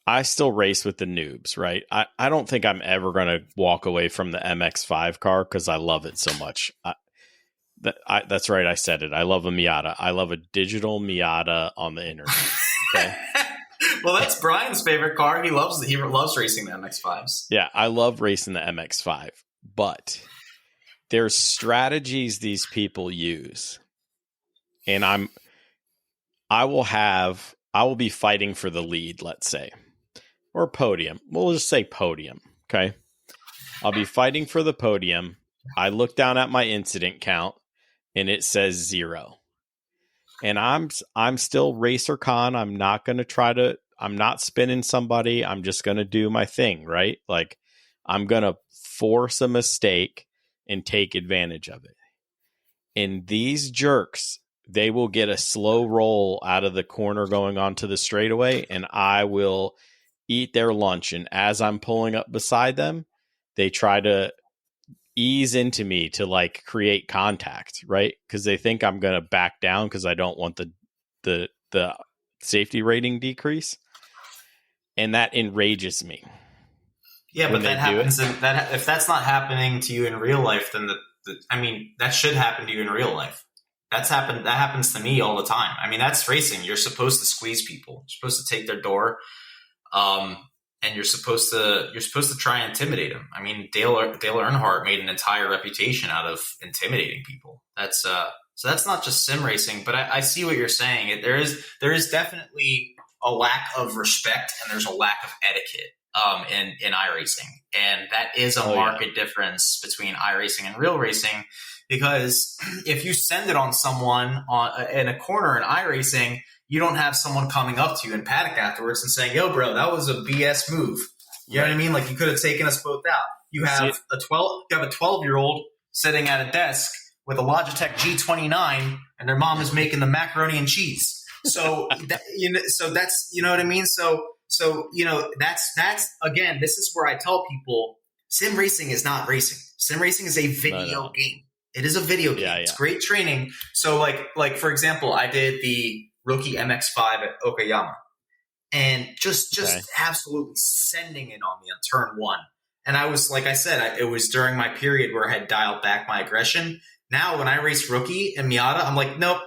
I still race with the noobs, right? I don't think I'm ever going to walk away from the MX-5 car because I love it so much. That's right. I said it. I love a Miata. I love a digital Miata on the internet. Okay. Well, that's Brian's favorite car. He loves racing the MX-5s. Yeah, I love racing the MX-5, but there's strategies these people use, and I will be fighting for the lead, let's say, or podium. We'll just say podium. Okay, I'll be fighting for the podium. I look down at my incident count, and it says 0. And I'm still Racer Con. I'm not spinning somebody. I'm just going to do my thing, right? Like I'm going to force a mistake and take advantage of it. And these jerks, they will get a slow roll out of the corner going onto the straightaway, and I will eat their lunch. And as I'm pulling up beside them, they try to ease into me to like create contact, right? Because they think I'm going to back down because I don't want the safety rating decrease, and that enrages me. Yeah, but that happens. If that's not happening to you in real life, then that should happen to you in real life. That happens to me all the time. I mean, that's racing. You're supposed to squeeze people. You're supposed to take their door. And you're supposed to try and intimidate them. I mean, Dale Earnhardt made an entire reputation out of intimidating people. So that's not just sim racing, but I see what you're saying. There is definitely a lack of respect and there's a lack of etiquette in iRacing, and that is a marked difference between iRacing and real racing. Because if you send it on someone in a corner in iRacing, you don't have someone coming up to you in paddock afterwards and saying, "Yo, bro, that was a BS move." You know what I mean? Like you could have taken us both out. You have a 12-year-old sitting at a desk with a Logitech G29, and their mom is making the macaroni and cheese. So that's you know what I mean. So that's again, this is where I tell people, sim racing is not racing. Sim racing is a video game. It is a video game. Yeah. It's great training. So like for example, I did the rookie MX-5 at Okayama, and just absolutely sending it on me on turn 1. And I was, like I said, it was during my period where I had dialed back my aggression. Now when I race rookie and Miata, I'm like, nope,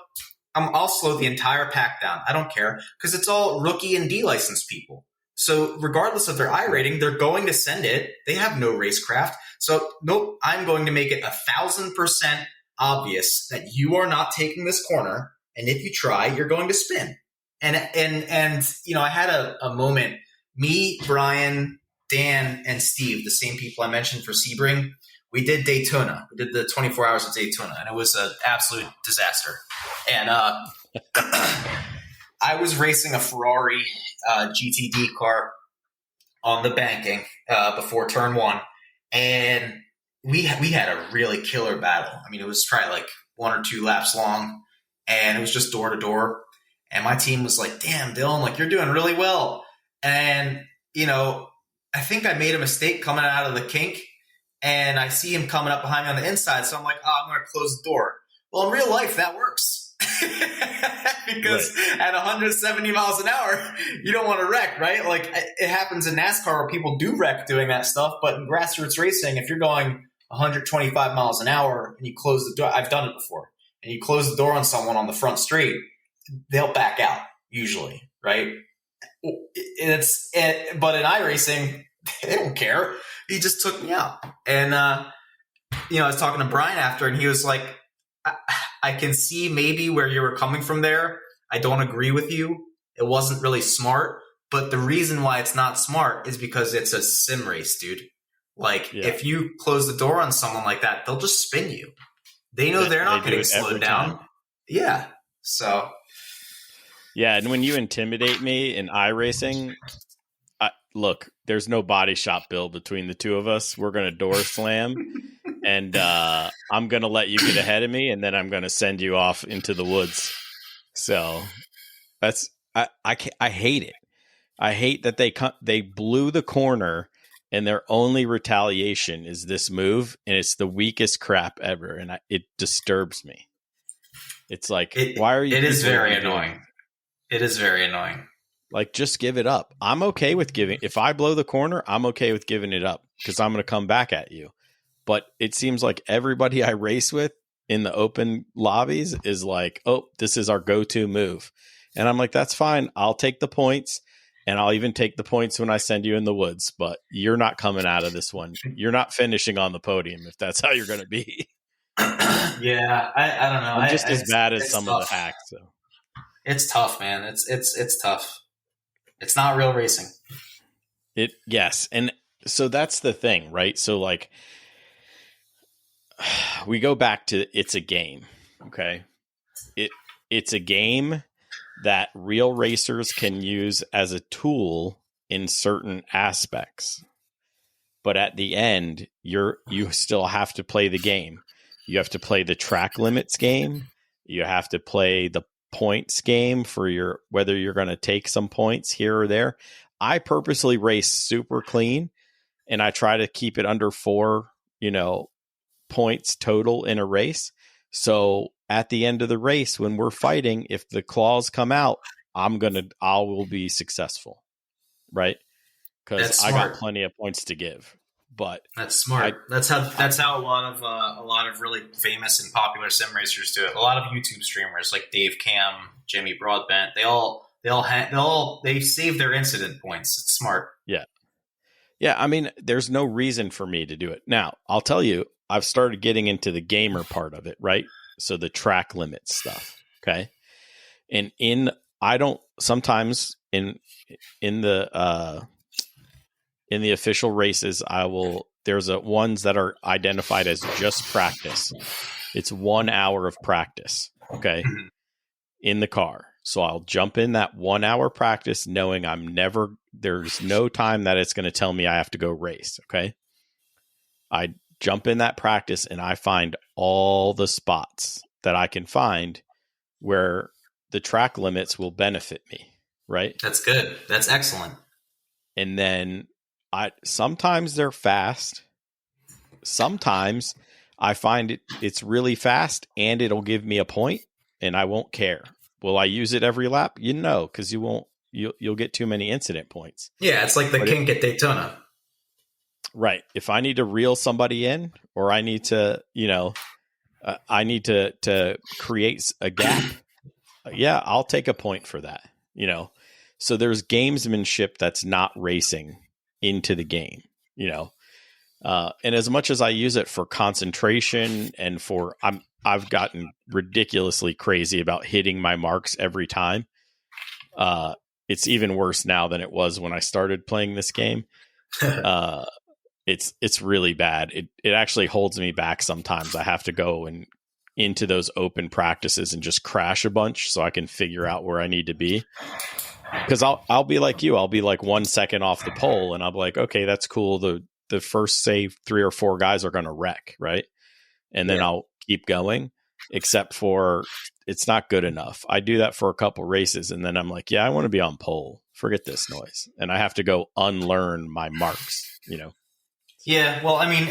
I'll slow the entire pack down. I don't care, because it's all rookie and D-licensed people. So regardless of their I rating, they're going to send it. They have no racecraft. So nope, I'm going to make it 1,000% obvious that you are not taking this corner. And if you try, you're going to spin. And I had a moment, me, Brian, Dan, and Steve, the same people I mentioned for Sebring, we did Daytona. We did the 24 hours of Daytona, and it was an absolute disaster. And I was racing a Ferrari GTD car on the banking before turn 1. And we had a really killer battle. I mean, it was probably like 1 or 2 laps long, and it was just door to door. And my team was like, "Damn, Dylan, like you're doing really well." And I think I made a mistake coming out of the kink, and I see him coming up behind me on the inside. So I'm like, "Oh, I'm going to close the door." Well, in real life, that works. Because at 170 miles an hour, you don't want to wreck, right? Like it happens in NASCAR where people do wreck doing that stuff. But in grassroots racing, if you're going 125 miles an hour and you close the door, I've done it before, and you close the door on someone on the front straight, they'll back out usually, right? But in iRacing, they don't care. He just took me out. And, I was talking to Brian after, and he was like, I can see maybe where you were coming from there. I don't agree with you. It wasn't really smart. But the reason why it's not smart is because it's a sim race, dude. Like, if you close the door on someone like that, they'll just spin you. They know they're not getting slowed down. Yeah. So. Yeah, and when you intimidate me in iRacing, look, there's no body shop bill between the two of us. We're going to door slam, and I'm going to let you get ahead of me, and then I'm going to send you off into the woods. So that's I hate it. I hate that they blew the corner, and their only retaliation is this move, and it's the weakest crap ever, and it disturbs me. It's like, why are you? It is very annoying. It is very annoying. Like, just give it up. I'm okay with giving. If I blow the corner, I'm okay with giving it up because I'm going to come back at you. But it seems like everybody I race with in the open lobbies is like, oh, this is our go-to move. And I'm like, that's fine. I'll take the points, and I'll even take the points when I send you in the woods. But you're not coming out of this one. You're not finishing on the podium if that's how you're going to be. Yeah, I don't know. I'm just as bad as some tough. of the hacks. So. It's tough, man. It's tough. It's not real racing. Yes. And so that's the thing, right? So like we go back to it's a game. Okay. It's a game that real racers can use as a tool in certain aspects. But at the end, you still have to play the game. You have to play the track limits game. You have to play the points game for whether you're going to take some points here or there. I purposely race super clean, and I try to keep it under 4, points total in a race. So at the end of the race, when we're fighting, if the claws come out, I will be successful, right? Because I got plenty of points to give. But that's smart. That's how a lot of really famous and popular sim racers do it. A lot of YouTube streamers like Dave Cam, Jimmy Broadbent, they save their incident points. It's smart. Yeah. Yeah, I mean, there's no reason for me to do it. Now, I'll tell you, I've started getting into the gamer part of it, right? So the track limits stuff, okay? And sometimes in the official races, there's ones that are identified as just practice. It's 1 hour of practice, okay, in the car. So I'll jump in that 1 hour practice knowing there's no time that it's going to tell me I have to go race, okay? I jump in that practice and I find all the spots that I can find where the track limits will benefit me, right? That's good. That's excellent. And then sometimes they're fast. Sometimes I find it's really fast and it'll give me a point and I won't care. Will I use it every lap? Because you'll get too many incident points. Yeah, it's like the kink at Daytona. Right. If I need to reel somebody in, or I need to, to create a gap, yeah, I'll take a point for that. So there's gamesmanship that's not racing into the game, and as much as I use it for concentration and I've gotten ridiculously crazy about hitting my marks every time. It's even worse now than it was when I started playing this game. It's really bad. It actually holds me back sometimes. I have to go into those open practices and just crash a bunch so I can figure out where I need to be. Because I'll be like you. I'll be like 1 second off the pole, and I'll be like, okay, that's cool. The the first, say, 3 or 4 guys are going to wreck, right? And then I'll keep going, except for it's not good enough. I do that for a couple races, and then I'm like, yeah, I want to be on pole. Forget this noise. And I have to go unlearn my marks, Yeah, well, I mean,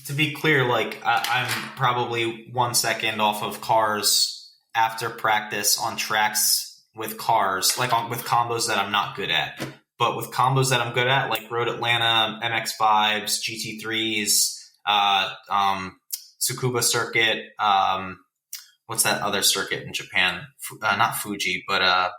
to be clear, like I'm probably 1 second off of cars after practice on tracks with cars, with combos that I'm not good at. But with combos that I'm good at, like Road Atlanta, MX-5s, GT3s, Tsukuba circuit, what's that other circuit in Japan? Not Fuji, but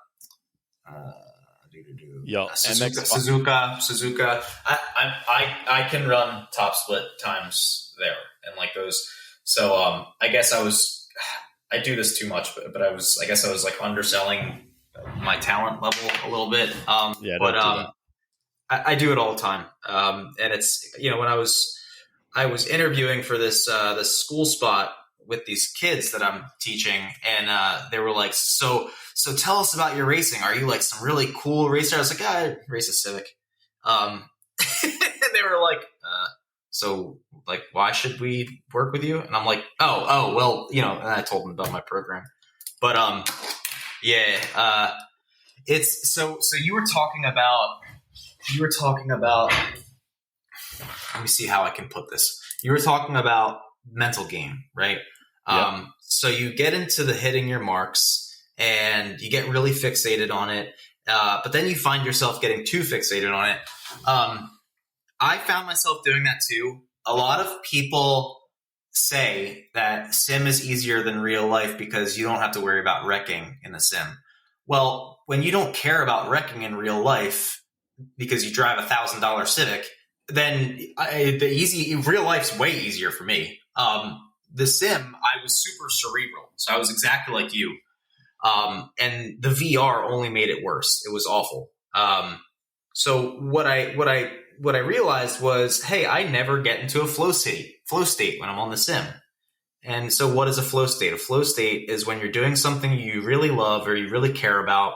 Suzuka. I can run top split times there and like those. So I guess I do this too much, but I guess I was like underselling my talent level a little bit. I do it all the time. And it's, when I was interviewing for this school spot with these kids that I'm teaching, and they were like, so tell us about your racing. Are you like some really cool racer? I was like, I race a Civic. And they were like, so like, why should we work with you? And I'm like, oh, well, and I told them about my program, but, it's so you were talking about, let me see how I can put this. You were talking about mental game, right? Yep. So you get into the hitting your marks and you get really fixated on it. But then you find yourself getting too fixated on it. I found myself doing that too. A lot of people say that sim is easier than real life because you don't have to worry about wrecking in the sim. Well, when you don't care about wrecking in real life because you drive $1,000 Civic, then real life's way easier for me. The sim, I was super cerebral, so I was exactly like you. And the VR only made it worse. It was awful. So what I realized was, hey, I never get into a flow state when I'm on the sim. And so what is a flow state? A flow state is when you're doing something you really love or you really care about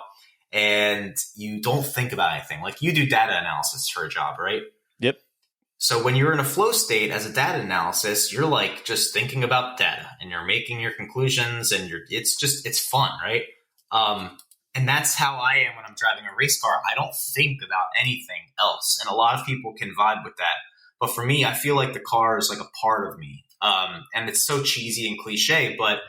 and you don't think about anything. Like you do data analysis for a job, right? Yep. So when you're in a flow state as a data analysis, you're like just thinking about data and you're making your conclusions and it's fun, right? And that's how I am when I'm driving a race car. I don't think about anything else. And a lot of people can vibe with that. But for me, I feel like the car is like a part of me. And it's so cheesy and cliche, but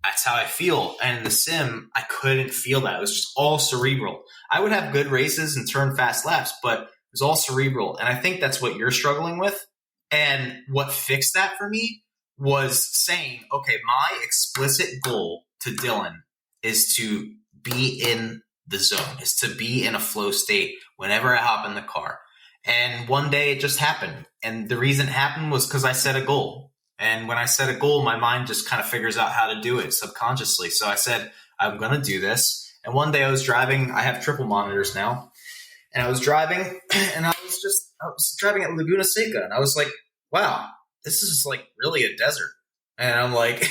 that's how I feel. And in the sim, I couldn't feel that. It was just all cerebral. I would have good races and turn fast laps, but it was all cerebral. And I think that's what you're struggling with. And what fixed that for me was saying, okay, my explicit goal to Dillion is to be in the zone, is to be in a flow state whenever I hop in the car. And one day it just happened. And the reason it happened was because I set a goal. And when I set a goal, my mind just kind of figures out how to do it subconsciously. So I said, I'm going to do this. And one day I was driving, I have triple monitors now. And I was driving and I was driving at Laguna Seca. And I was like, wow, this is like really a desert. And I'm like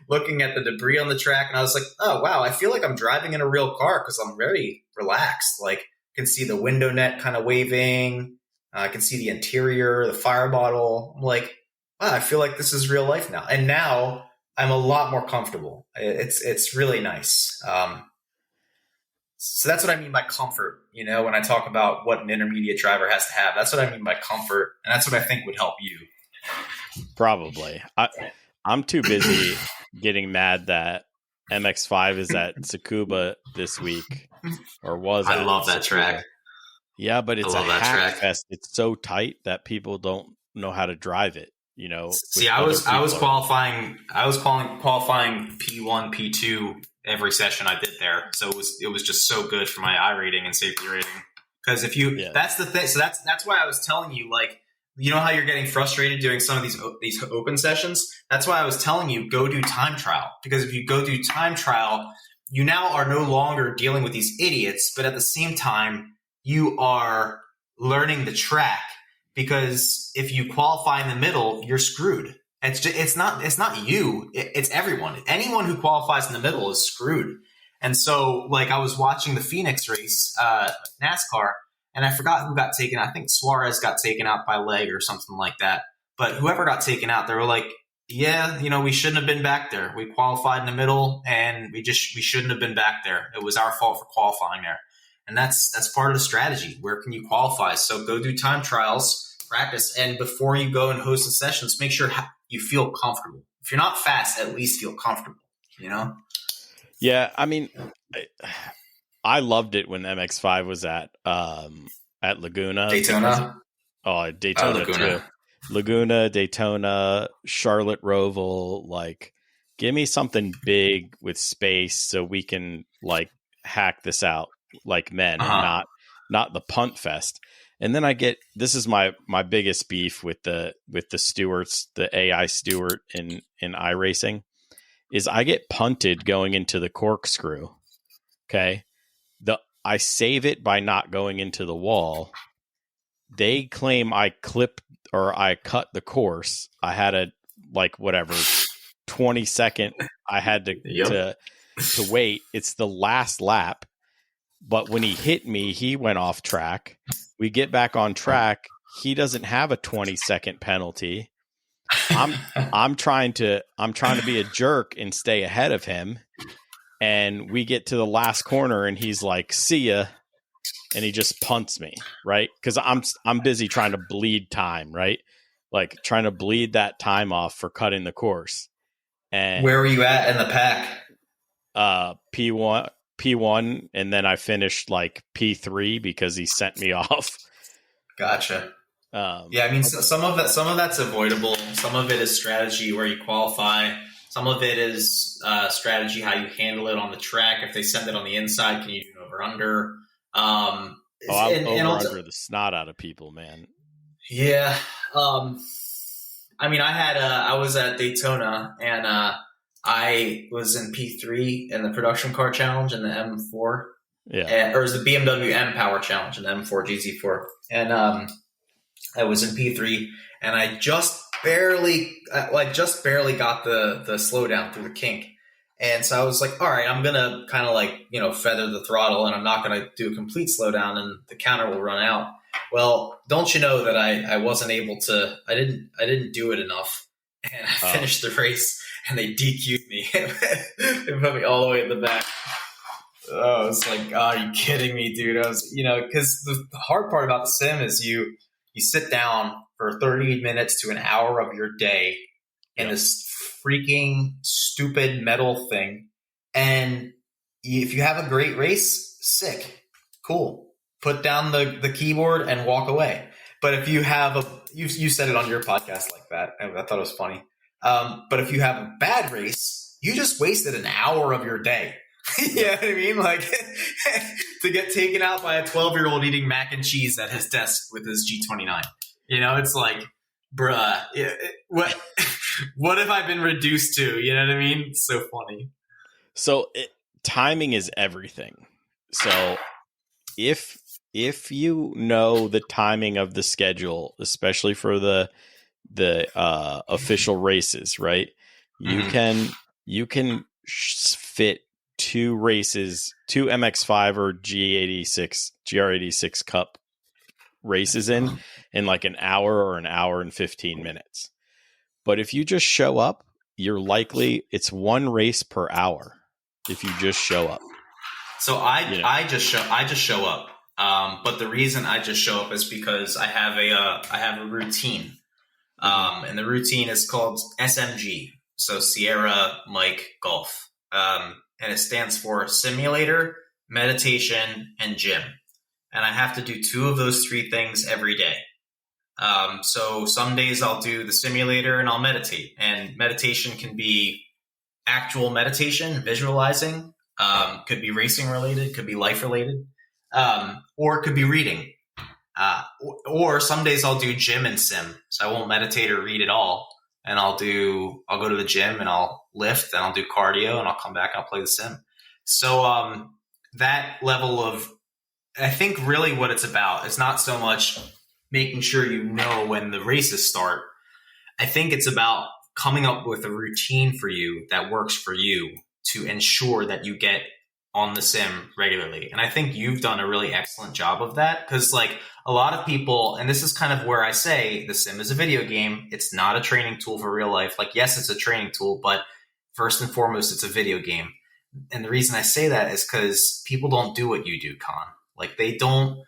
looking at the debris on the track. And I was like, oh, wow, I feel like I'm driving in a real car because I'm very relaxed. Like I can see the window net kind of waving. I can see the interior, the fire bottle. I'm like, wow, I feel like this is real life now. And now I'm a lot more comfortable. It's really nice. So that's what I mean by comfort. When I talk about what an intermediate driver has to have, that's what I mean by comfort. And that's what I think would help you. Probably. I'm too busy getting mad that MX-5 is at Tsukuba this week or was. I love that track. Yeah, but it's a hack fest. It's so tight that people don't know how to drive it. See, I was qualifying P1, P2 every session I did there. So it was just so good for my I rating and safety rating. Because that's the thing. So that's why I was telling you, like, how you're getting frustrated doing some of these open sessions. That's why I was telling you, go do time trial. Because if you go do time trial, you now are no longer dealing with these idiots, but at the same time, you are learning the track. Because if you qualify in the middle, you're screwed. It's not you. It's everyone. Anyone who qualifies in the middle is screwed. And so, like, I was watching the Phoenix race, NASCAR, And I forgot who got taken out. I think Suarez got taken out by leg or something like that. But whoever got taken out, they were like, yeah, we shouldn't have been back there. We qualified in the middle, and we shouldn't have been back there. It was our fault for qualifying there. And that's part of the strategy. Where can you qualify? So go do time trials, practice, and before you go and host the sessions, make sure you feel comfortable. If you're not fast, at least feel comfortable, Yeah, I mean, I loved it when MX5 was at Laguna. Daytona? Daytona Laguna. too. Laguna, Daytona, Charlotte Roval, like give me something big with space so we can like hack this out like men and not the punt fest. And then this is my biggest beef with the stewards, the AI steward in iRacing, is I get punted going into the corkscrew. Okay. I save it by not going into the wall. They claim I clipped or I cut the course. I had a 20 second. I had to wait. It's the last lap. But when he hit me, he went off track. We get back on track. He doesn't have a 20-second penalty. I'm trying to be a jerk and stay ahead of him. And we get to the last corner and he's like, see ya. And he just punts me, right? Because I'm busy trying to bleed time, right? Like trying to bleed that time off for cutting the course. And where were you at in the pack? P1, and then I finished like P3 because he sent me off. Gotcha. Yeah, I mean, some of that's avoidable. Some of it is strategy where you qualify. Some of it is strategy how you handle it on the track. If they send it on the inside, can you do an over-under? I'm over the snot out of people, man. Yeah. I mean, I was at Daytona, and I was in P3 in the production car challenge in the M4. Yeah. Or it was the BMW M Power Challenge in the M4 GZ4. And I was in P3, and I just barely got the slowdown through the kink. And so I was like, all right, I'm going to kind of feather the throttle, and I'm not going to do a complete slowdown, and the counter will run out. Well, don't you know that I wasn't able to, I didn't do it enough, and I finished the race, and they DQ'd me. They put me all the way in the back. Oh, I was like, are you kidding me, dude? I was, because the hard part about the sim is you sit down for 30 minutes to an hour of your day in this freaking stupid metal thing. And if you have a great race, sick, cool. Put down the keyboard and walk away. But if you have you said it on your podcast like that, and I thought it was funny. But if you have a bad race, you just wasted an hour of your day. You know what I mean? Like to get taken out by a 12-year-old eating mac and cheese at his desk with his G29. It's like, bruh, what have I been reduced to? You know what I mean? It's so funny. So timing is everything. So if you know the timing of the schedule, especially for the official races, right? Mm-hmm. You can fit two MX5 or GR86 Cup races in like an hour or an hour and 15 minutes. But if you just show up, it's one race per hour if you just show up. So I just show up. But the reason I just show up is because I have a routine. And the routine is called SMG. So Sierra Mike Golf. And it stands for simulator, meditation, and gym. And I have to do 2 of those 3 things every day. So some days I'll do the simulator and I'll meditate. And meditation can be actual meditation, visualizing, could be racing related, could be life related, or it could be reading. Or some days I'll do gym and sim. So I won't meditate or read at all. And I'll go to the gym and I'll lift and I'll do cardio and I'll come back and I'll play the sim. So that level of, I think really what it's about is not so much making sure you know when the races start. I think it's about coming up with a routine for you that works for you to ensure that you get on the sim regularly. And I think you've done a really excellent job of that, because like a lot of people, and this is kind of where I say the sim is a video game. It's not a training tool for real life. Like, yes, it's a training tool, but first and foremost, it's a video game. And the reason I say that is because people don't do what you do, Con. Like they don't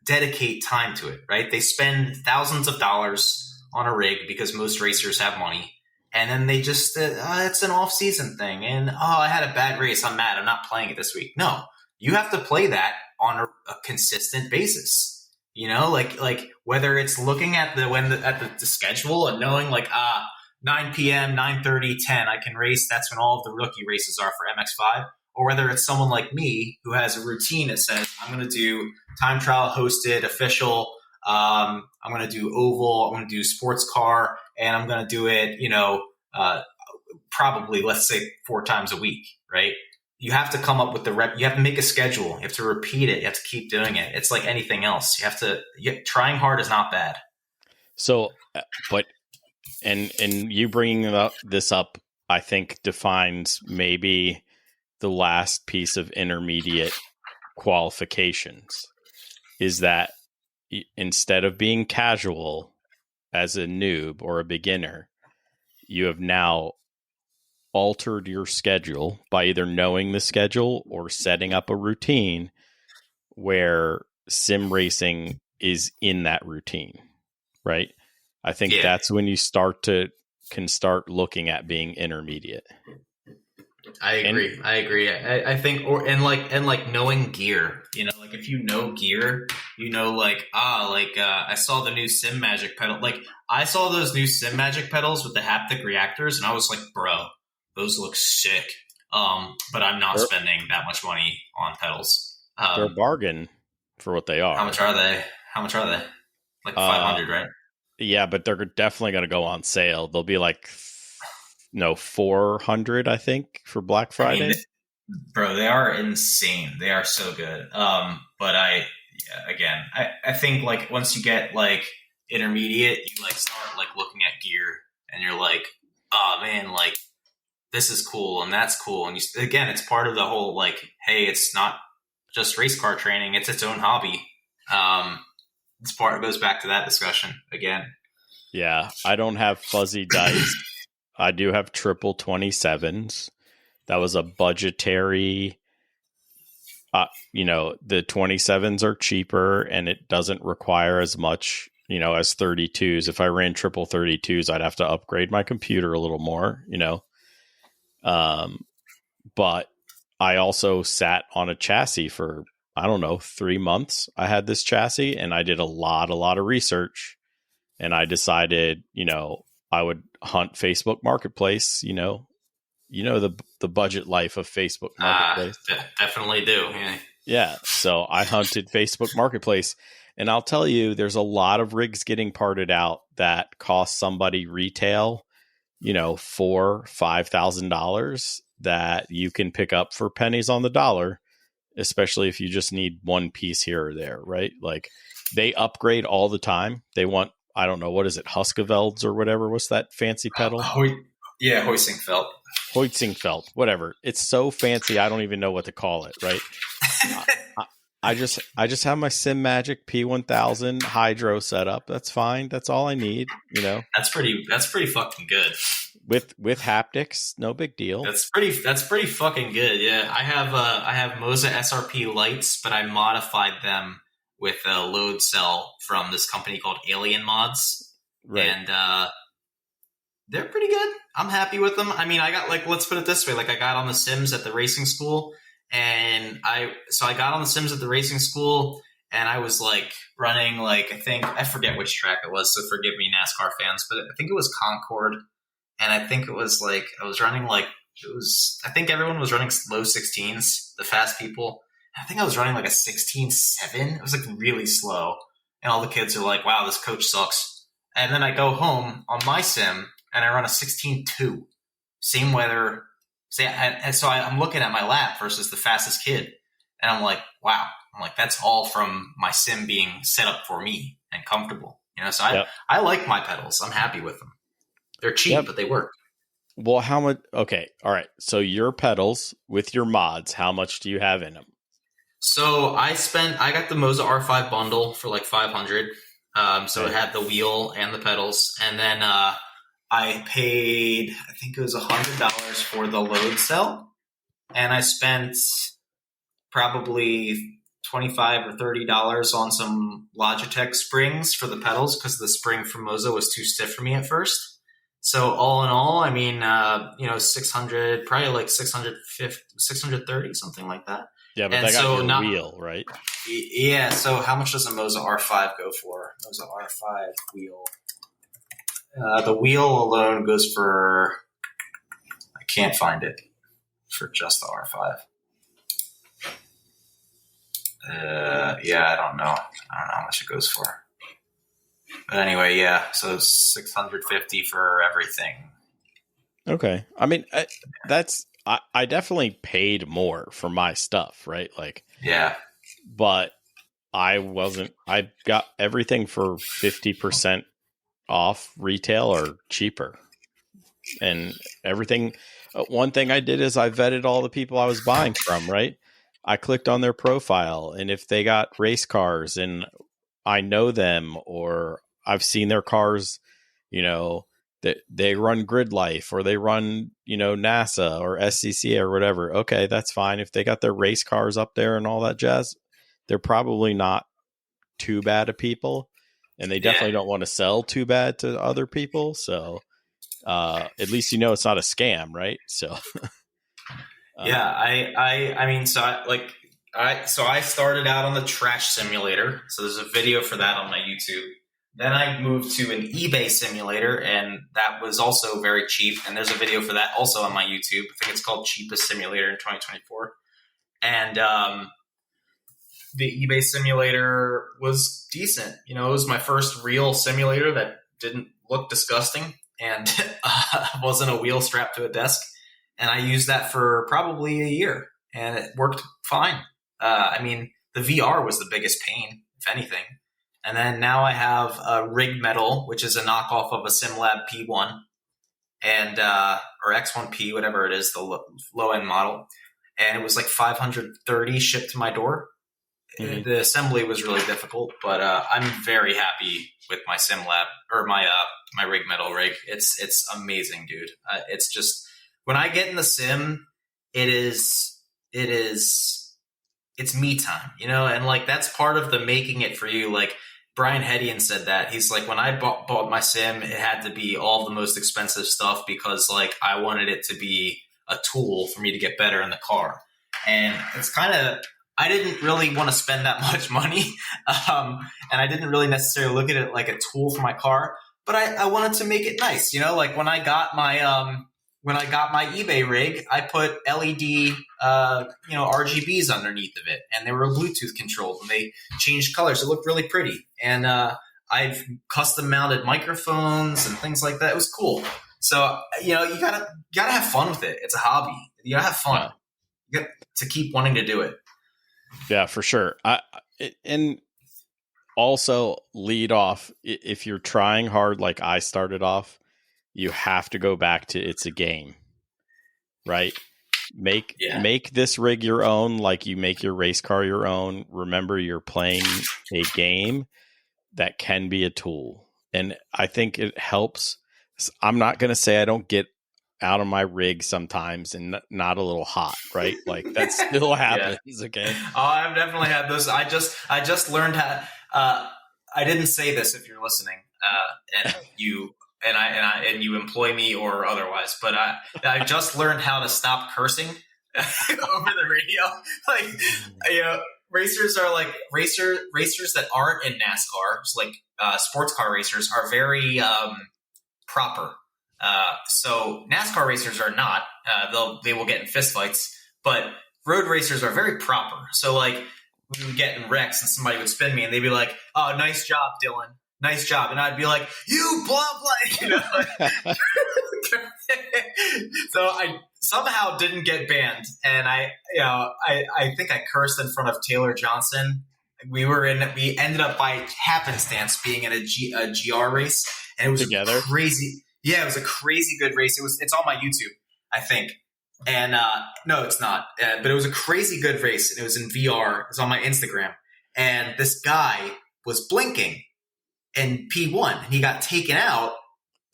dedicate time to it, right? They spend thousands of dollars on a rig because most racers have money. And then they just, it's an off-season thing. And, I had a bad race. I'm mad. I'm not playing it this week. No, you have to play that on a consistent basis. You know, like whether it's looking at the schedule and knowing like, 9 p.m., 9:30, 10, I can race. That's when all of the rookie races are for MX5. Or whether it's someone like me who has a routine that says, I'm going to do time trial, hosted, official. I'm going to do oval. I'm going to do sports car. And I'm going to do it, probably, let's say 4 times a week, right? You have to come up with you have to make a schedule. You have to repeat it. You have to keep doing it. It's like anything else. Trying hard is not bad. So, but, and you bringing this up, I think defines maybe the last piece of intermediate qualifications is that instead of being casual as a noob or a beginner, you have now altered your schedule by either knowing the schedule or setting up a routine where sim racing is in that routine, right? I think that's when you can start looking at being intermediate. I agree. I think, and knowing gear, like if you know gear, I saw the new Sim Magic pedal. Like I saw those new Sim Magic pedals with the haptic reactors, and I was like, bro, those look sick. But I'm not spending that much money on pedals. They're a bargain for what they are. How much are they? Like 500, right? Yeah, but they're definitely going to go on sale. They'll be like 400, I think, for Black Friday. I mean, bro, they are insane. They are so good. But I think like once you get like intermediate, you like start like looking at gear and you're like, oh man, like this is cool and that's cool. And again, it's part of the whole like, hey, it's not just race car training; it's its own hobby. It goes back to that discussion again. Yeah, I don't have fuzzy dice. I do have triple 27s. That was a budgetary, the 27s are cheaper and it doesn't require as much, as 32s. If I ran triple 32s, I'd have to upgrade my computer a little more, But I also sat on a chassis for, 3 months. I had this chassis and I did a lot of research, and I decided, I would hunt Facebook Marketplace, the budget life of Facebook Marketplace. Definitely do. Yeah. So I hunted Facebook Marketplace, and I'll tell you, there's a lot of rigs getting parted out that cost somebody retail, $4,000-$5,000 that you can pick up for pennies on the dollar, especially if you just need one piece here or there, right? Like they upgrade all the time. They want, I don't know, what is it, Huskevelds or whatever? What's that fancy pedal? Hoisingfeld. Hoisingfeld, whatever. It's so fancy, I don't even know what to call it, right? I just have my Sim Magic P1000 Hydro set up. That's fine. That's all I need, That's pretty fucking good. With haptics, no big deal. That's pretty fucking good. Yeah. I have Moza SRP lights, but I modified them with a load cell from this company called Alien Mods. Right. And they're pretty good. I'm happy with them. I mean, I got let's put it this way. Like I got on the Sims at the racing school, and I got on the Sims at the racing school, and I was like running I forget which track it was, so forgive me NASCAR fans, but I think it was Concord. And I think it was I was running I think everyone was running low 16s, the fast people. I think I was running like a 16.7. It was really slow. And all the kids are like, wow, this coach sucks. And then I go home on my sim and I run a 16.2. Same weather. So I'm looking at my lap versus the fastest kid. And I'm like, wow. That's all from my sim being set up for me and comfortable. So I like my pedals. I'm happy with them. They're cheap, but they work. Well, how much? Okay, all right. So your pedals with your mods, how much do you have in them? So I got the Moza R5 bundle for like 500. So it had the wheel and the pedals, and then I paid, I think it was $100 for the load cell, and I spent probably $25 or $30 on some Logitech springs for the pedals because the spring from Moza was too stiff for me at first. So all in all, I mean, 600, probably like 650, 630, something like that. Yeah, but they got your wheel, right? Yeah, so how much does a Moza R5 go for? Moza R5 wheel. The wheel alone goes for, I can't find it, for just the R5. Yeah, I don't know. I don't know how much it goes for. But anyway, yeah, so $650 for everything. Okay. I mean, I definitely paid more for my stuff, right? Like, yeah. But I got everything for 50% off retail or cheaper. And everything, one thing I did is I vetted all the people I was buying from, right? I clicked on their profile, and if they got race cars and I know them, or I've seen their cars, that they run Grid Life or they run, NASA or SCCA or whatever. Okay, that's fine. If they got their race cars up there and all that jazz, they're probably not too bad of people, and they definitely don't want to sell too bad to other people. So at least it's not a scam, right? So yeah, I started out on the trash simulator. So there's a video for that on my YouTube. Then I moved to an eBay simulator, and that was also very cheap. And there's a video for that also on my YouTube. I think it's called Cheapest Simulator in 2024. And the eBay simulator was decent. It was my first real simulator that didn't look disgusting and wasn't a wheel strapped to a desk. And I used that for probably a year, and it worked fine. The VR was the biggest pain, if anything. And then now I have a Rig Metal, which is a knockoff of a SimLab P1 and or X1P, whatever it is, the low end model. And it was like $530 shipped to my door. Mm-hmm. The assembly was really difficult, but I'm very happy with my SimLab or my Rig Metal rig. It's amazing, dude. It's just when I get in the sim, it's me time, and like that's part of the making it for you. Like Brian Hedian said that. He's like, when I bought my sim, it had to be all the most expensive stuff because like I wanted it to be a tool for me to get better in the car. And it's kind of, I didn't really want to spend that much money. And I didn't really necessarily look at it like a tool for my car, but I wanted to make it nice. Like when I got my eBay rig, I put LED, RGBs underneath of it, and they were Bluetooth controlled, and they changed colors. It looked really pretty, and I've custom mounted microphones and things like that. It was cool. So you gotta have fun with it. It's a hobby. You gotta have fun. Yeah. You got to keep wanting to do it. Yeah, for sure. And also lead off if you're trying hard, like I started off. You have to go back to it's a game, right? Make this rig your own, like you make your race car your own. Remember, you're playing a game that can be a tool, and I think it helps. I'm not going to say I don't get out of my rig sometimes and not a little hot, right? Like that still happens. Okay. Oh, I've definitely had those. I just learned how. I didn't say this if you're listening, and you. And you employ me or otherwise, but I just learned how to stop cursing over the radio. Like, racers are like racers that aren't in NASCAR, like sports car racers, are very proper. So NASCAR racers are not. They will get in fistfights, but road racers are very proper. So like we would get in wrecks and somebody would spin me and they'd be like, "Oh, nice job, Dylan. Nice job." And I'd be like, "You blah blah." So I somehow didn't get banned, and I think I cursed in front of Taylor Johnson. We ended up by happenstance being in a GR race, and it was crazy. Yeah, it was a crazy good race. It's on my YouTube, I think. And no, it's not. But it was a crazy good race. And it was in VR. It was on my Instagram. And this guy was blinking in P1. And he got taken out.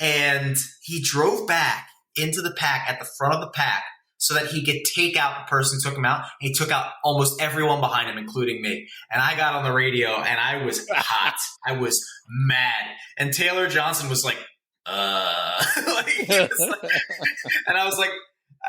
And he drove back into the pack at the front of the pack so that he could take out the person who took him out. And he took out almost everyone behind him, including me. And I got on the radio, and I was hot. I was mad. And Taylor Johnson was like, and I was like,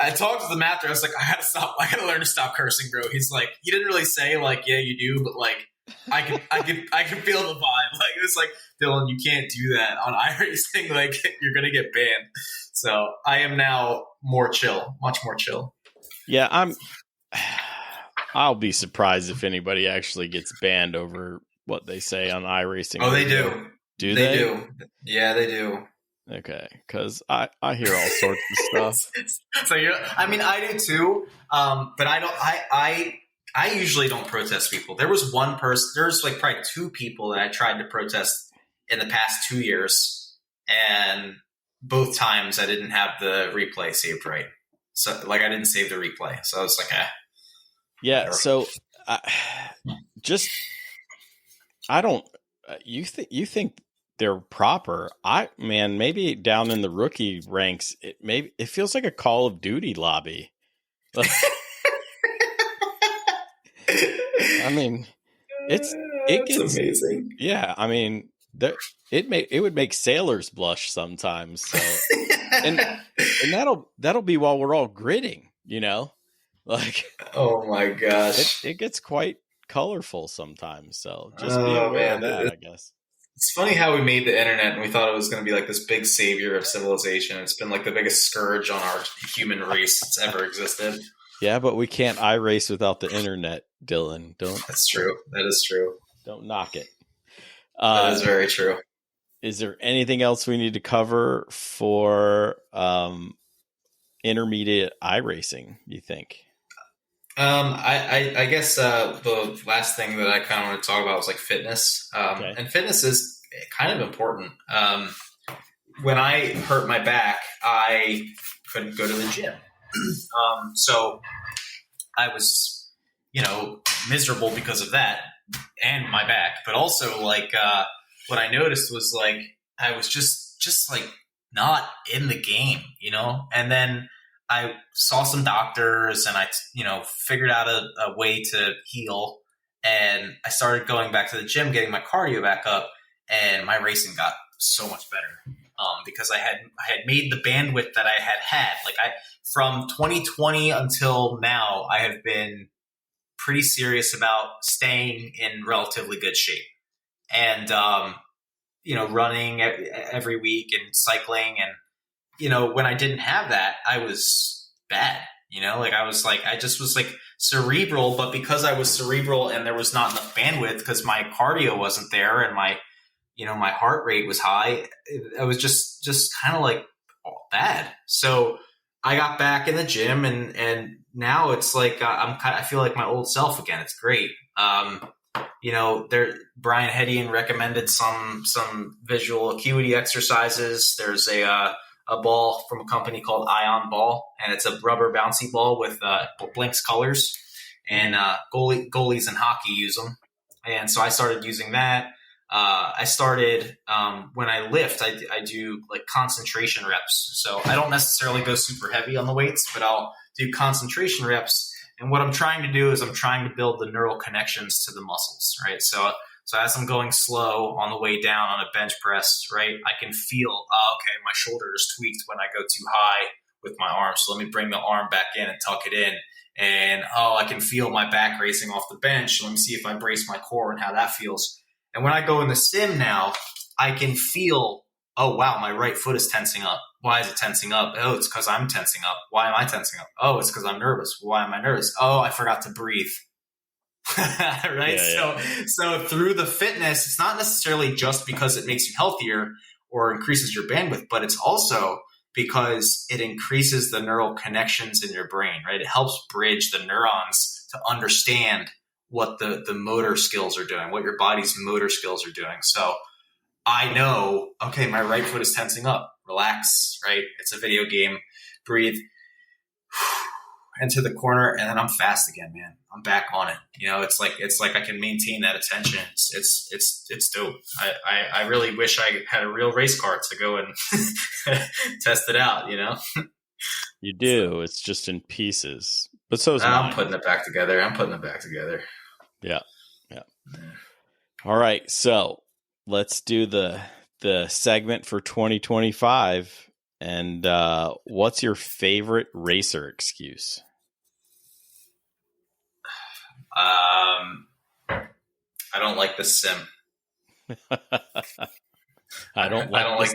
I talked to them after. I was like, I gotta stop. I gotta learn to stop cursing, bro. He's like, he didn't really say like, yeah, you do, but like, I can feel the vibe. Like, it was like, Dylan, you can't do that on iRacing. Like, you're gonna get banned. So I am now more chill, much more chill. Yeah, I'll be surprised if anybody actually gets banned over what they say on iRacing. Oh, they do. Do they? They do. Yeah, they do. Okay, because I hear all sorts of stuff. So I do too, but I don't. I usually don't protest people. There was one person. There's like probably two people that I tried to protest in the past 2 years, and both times I didn't have the replay saved right. So like I didn't save the replay, so I was like, yeah. Whatever. So I don't. You think they're proper? Maybe down in the rookie ranks, it feels like a Call of Duty lobby. I mean, it gets amazing. Yeah, I mean, it would make sailors blush sometimes. So, and that'll be while we're all gridding, like. Oh my gosh, it gets quite colorful sometimes. So just be aware of that, I guess. It's funny how we made the internet and we thought it was going to be like this big savior of civilization. It's been like the biggest scourge on our human race that's ever existed. Yeah, but we can't iRace without the internet, Dylan. That's true. That is true. Don't knock it. That is very true. Is there anything else we need to cover for intermediate iRacing, you think? I guess the last thing that I kind of want to talk about was like fitness. Okay. And fitness is kind of important. When I hurt my back, I couldn't go to the gym. So I was, miserable because of that and my back. But also like what I noticed was like I was just like not in the game, and then I saw some doctors and I, figured out a way to heal, and I started going back to the gym, getting my cardio back up, and my racing got so much better because I had made the bandwidth that I had. Like from 2020 until now, I have been pretty serious about staying in relatively good shape, and running every week and cycling and. When I didn't have that, I was bad, I just was like cerebral, but because I was cerebral and there was not enough bandwidth because my cardio wasn't there and my heart rate was high, I was just kind of like bad. So I got back in the gym and now it's like, I feel like my old self again. It's great. Brian Hedian recommended some visual acuity exercises. There's a ball from a company called Ion Ball, and it's a rubber bouncy ball with blinks colors, and goalies in hockey use them. And so I started using that. I started when I lift, I do like concentration reps. So I don't necessarily go super heavy on the weights, but I'll do concentration reps. And what I'm trying to do is I'm trying to build the neural connections to the muscles, right? So as I'm going slow on the way down on a bench press, right, I can feel, okay, my shoulder is tweaked when I go too high with my arm. So let me bring the arm back in and tuck it in. And, I can feel my back racing off the bench. Let me see if I brace my core and how that feels. And when I go in the sim now, I can feel, oh, wow, my right foot is tensing up. Why is it tensing up? Oh, it's because I'm tensing up. Why am I tensing up? Oh, it's because I'm nervous. Why am I nervous? Oh, I forgot to breathe. Right. Yeah. So through the fitness, it's not necessarily just because it makes you healthier or increases your bandwidth, but it's also because it increases the neural connections in your brain, right? It helps bridge the neurons to understand what the motor skills are doing, what your body's motor skills are doing. So I know, okay, my right foot is tensing up, relax, right? It's a video game. Breathe into the corner, and then I'm fast again, man. I'm back on it. It's like I can maintain that attention. It's dope. I really wish I had a real race car to go and test it out. You do. It's just in pieces, but so is mine. I'm putting it back together. Yeah. All right, so let's do the segment for 2025. And what's your favorite racer excuse? I don't like the sim. I don't like I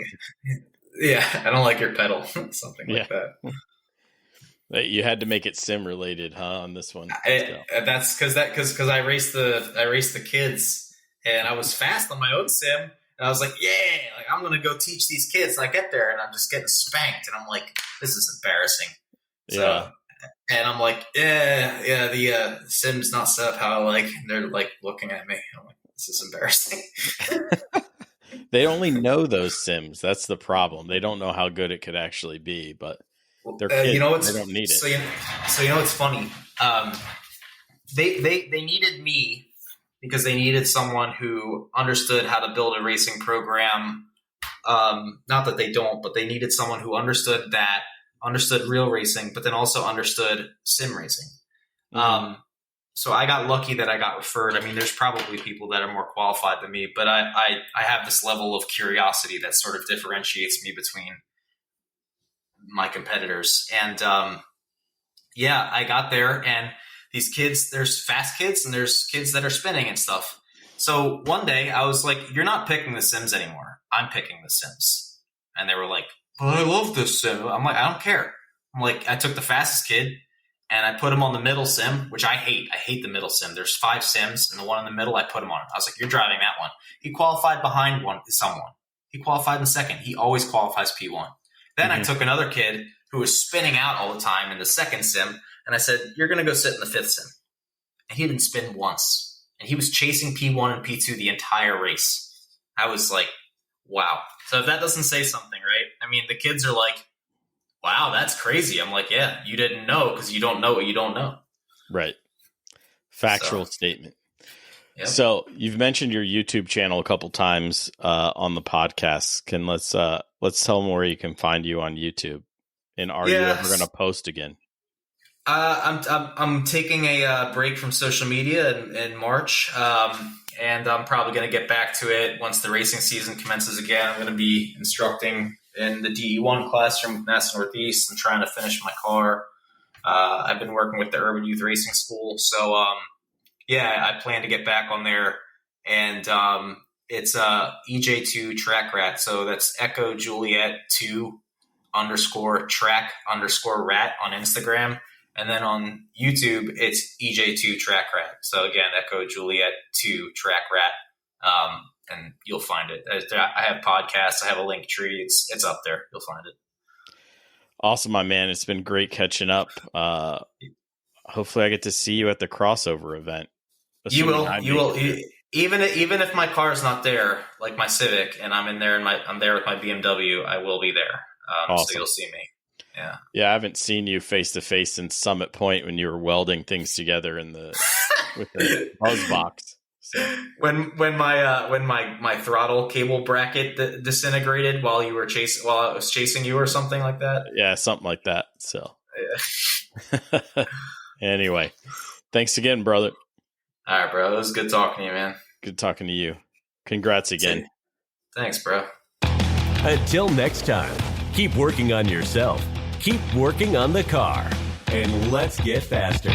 don't like your pedal. Something like that. You had to make it sim related, huh? On this one, that's because I raced the kids, and I was fast on my own sim, and I was like, I'm gonna go teach these kids. And I get there, and I'm just getting spanked, and I'm like, this is embarrassing. So, and I'm like, the sim's not set up how I like. And they're like looking at me. I'm like, this is embarrassing. They only know those sims. That's the problem. They don't know how good it could actually be, but they're kids. They don't need it. So what's funny? They needed me because they needed someone who understood how to build a racing program. Not that they don't, but they needed someone who understood real racing, but then also understood sim racing. Mm-hmm. So I got lucky that I got referred. I mean, there's probably people that are more qualified than me, but I have this level of curiosity that sort of differentiates me between my competitors. And I got there, and these kids, there's fast kids and there's kids that are spinning and stuff. So one day I was like, you're not picking the sims anymore. I'm picking the sims. And they were like, but I love this sim. I'm like, I don't care. I'm like, I took the fastest kid and I put him on the middle sim, which I hate. I hate the middle sim. There's 5 sims, and the one in the middle, I put him on. I was like, you're driving that one. He qualified behind someone. He qualified in second. He always qualifies P1. Then I took another kid who was spinning out all the time in the second sim, and I said, you're going to go sit in the 5th sim. And he didn't spin once. And he was chasing P1 and P2 the entire race. I was like, wow. So if that doesn't say something, right? I mean, the kids are like, wow, that's crazy. I'm like, yeah, you didn't know because you don't know what you don't know. Right. Factual statement. Yep. So you've mentioned your YouTube channel a couple times on the podcast. Let's tell them where you can find you on YouTube. And are you ever going to post again? I'm taking a break from social media in March, and I'm probably going to get back to it once the racing season commences again. I'm going to be instructing in the DE1 classroom with NASA Northeast and trying to finish my car. I've been working with the Urban Youth Racing School, so I plan to get back on there. And it's EJ2 Track Rat, so that's Echo Juliet 2 _ track _ rat on Instagram. And then on YouTube, it's EJ2 Track Rat. So again, Echo Juliet 2 Track Rat. And you'll find it. I have podcasts. I have a link tree. It's up there. You'll find it. Awesome, my man. It's been great catching up. Hopefully I get to see you at the crossover event. You will. Even if my car's not there, like my Civic, and I'm in there and I'm there with my BMW, I will be there. Awesome. So you'll see me. Yeah. I haven't seen you face to face since Summit Point when you were welding things together with the buzz box. So. When my throttle cable bracket disintegrated while I was chasing you or something like that. Yeah, something like that. So anyway, thanks again, brother. All right, bro. It was good talking to you, man. Good talking to you. Congrats again. Thanks, bro. Until next time, keep working on yourself, keep working on the car, and let's get faster.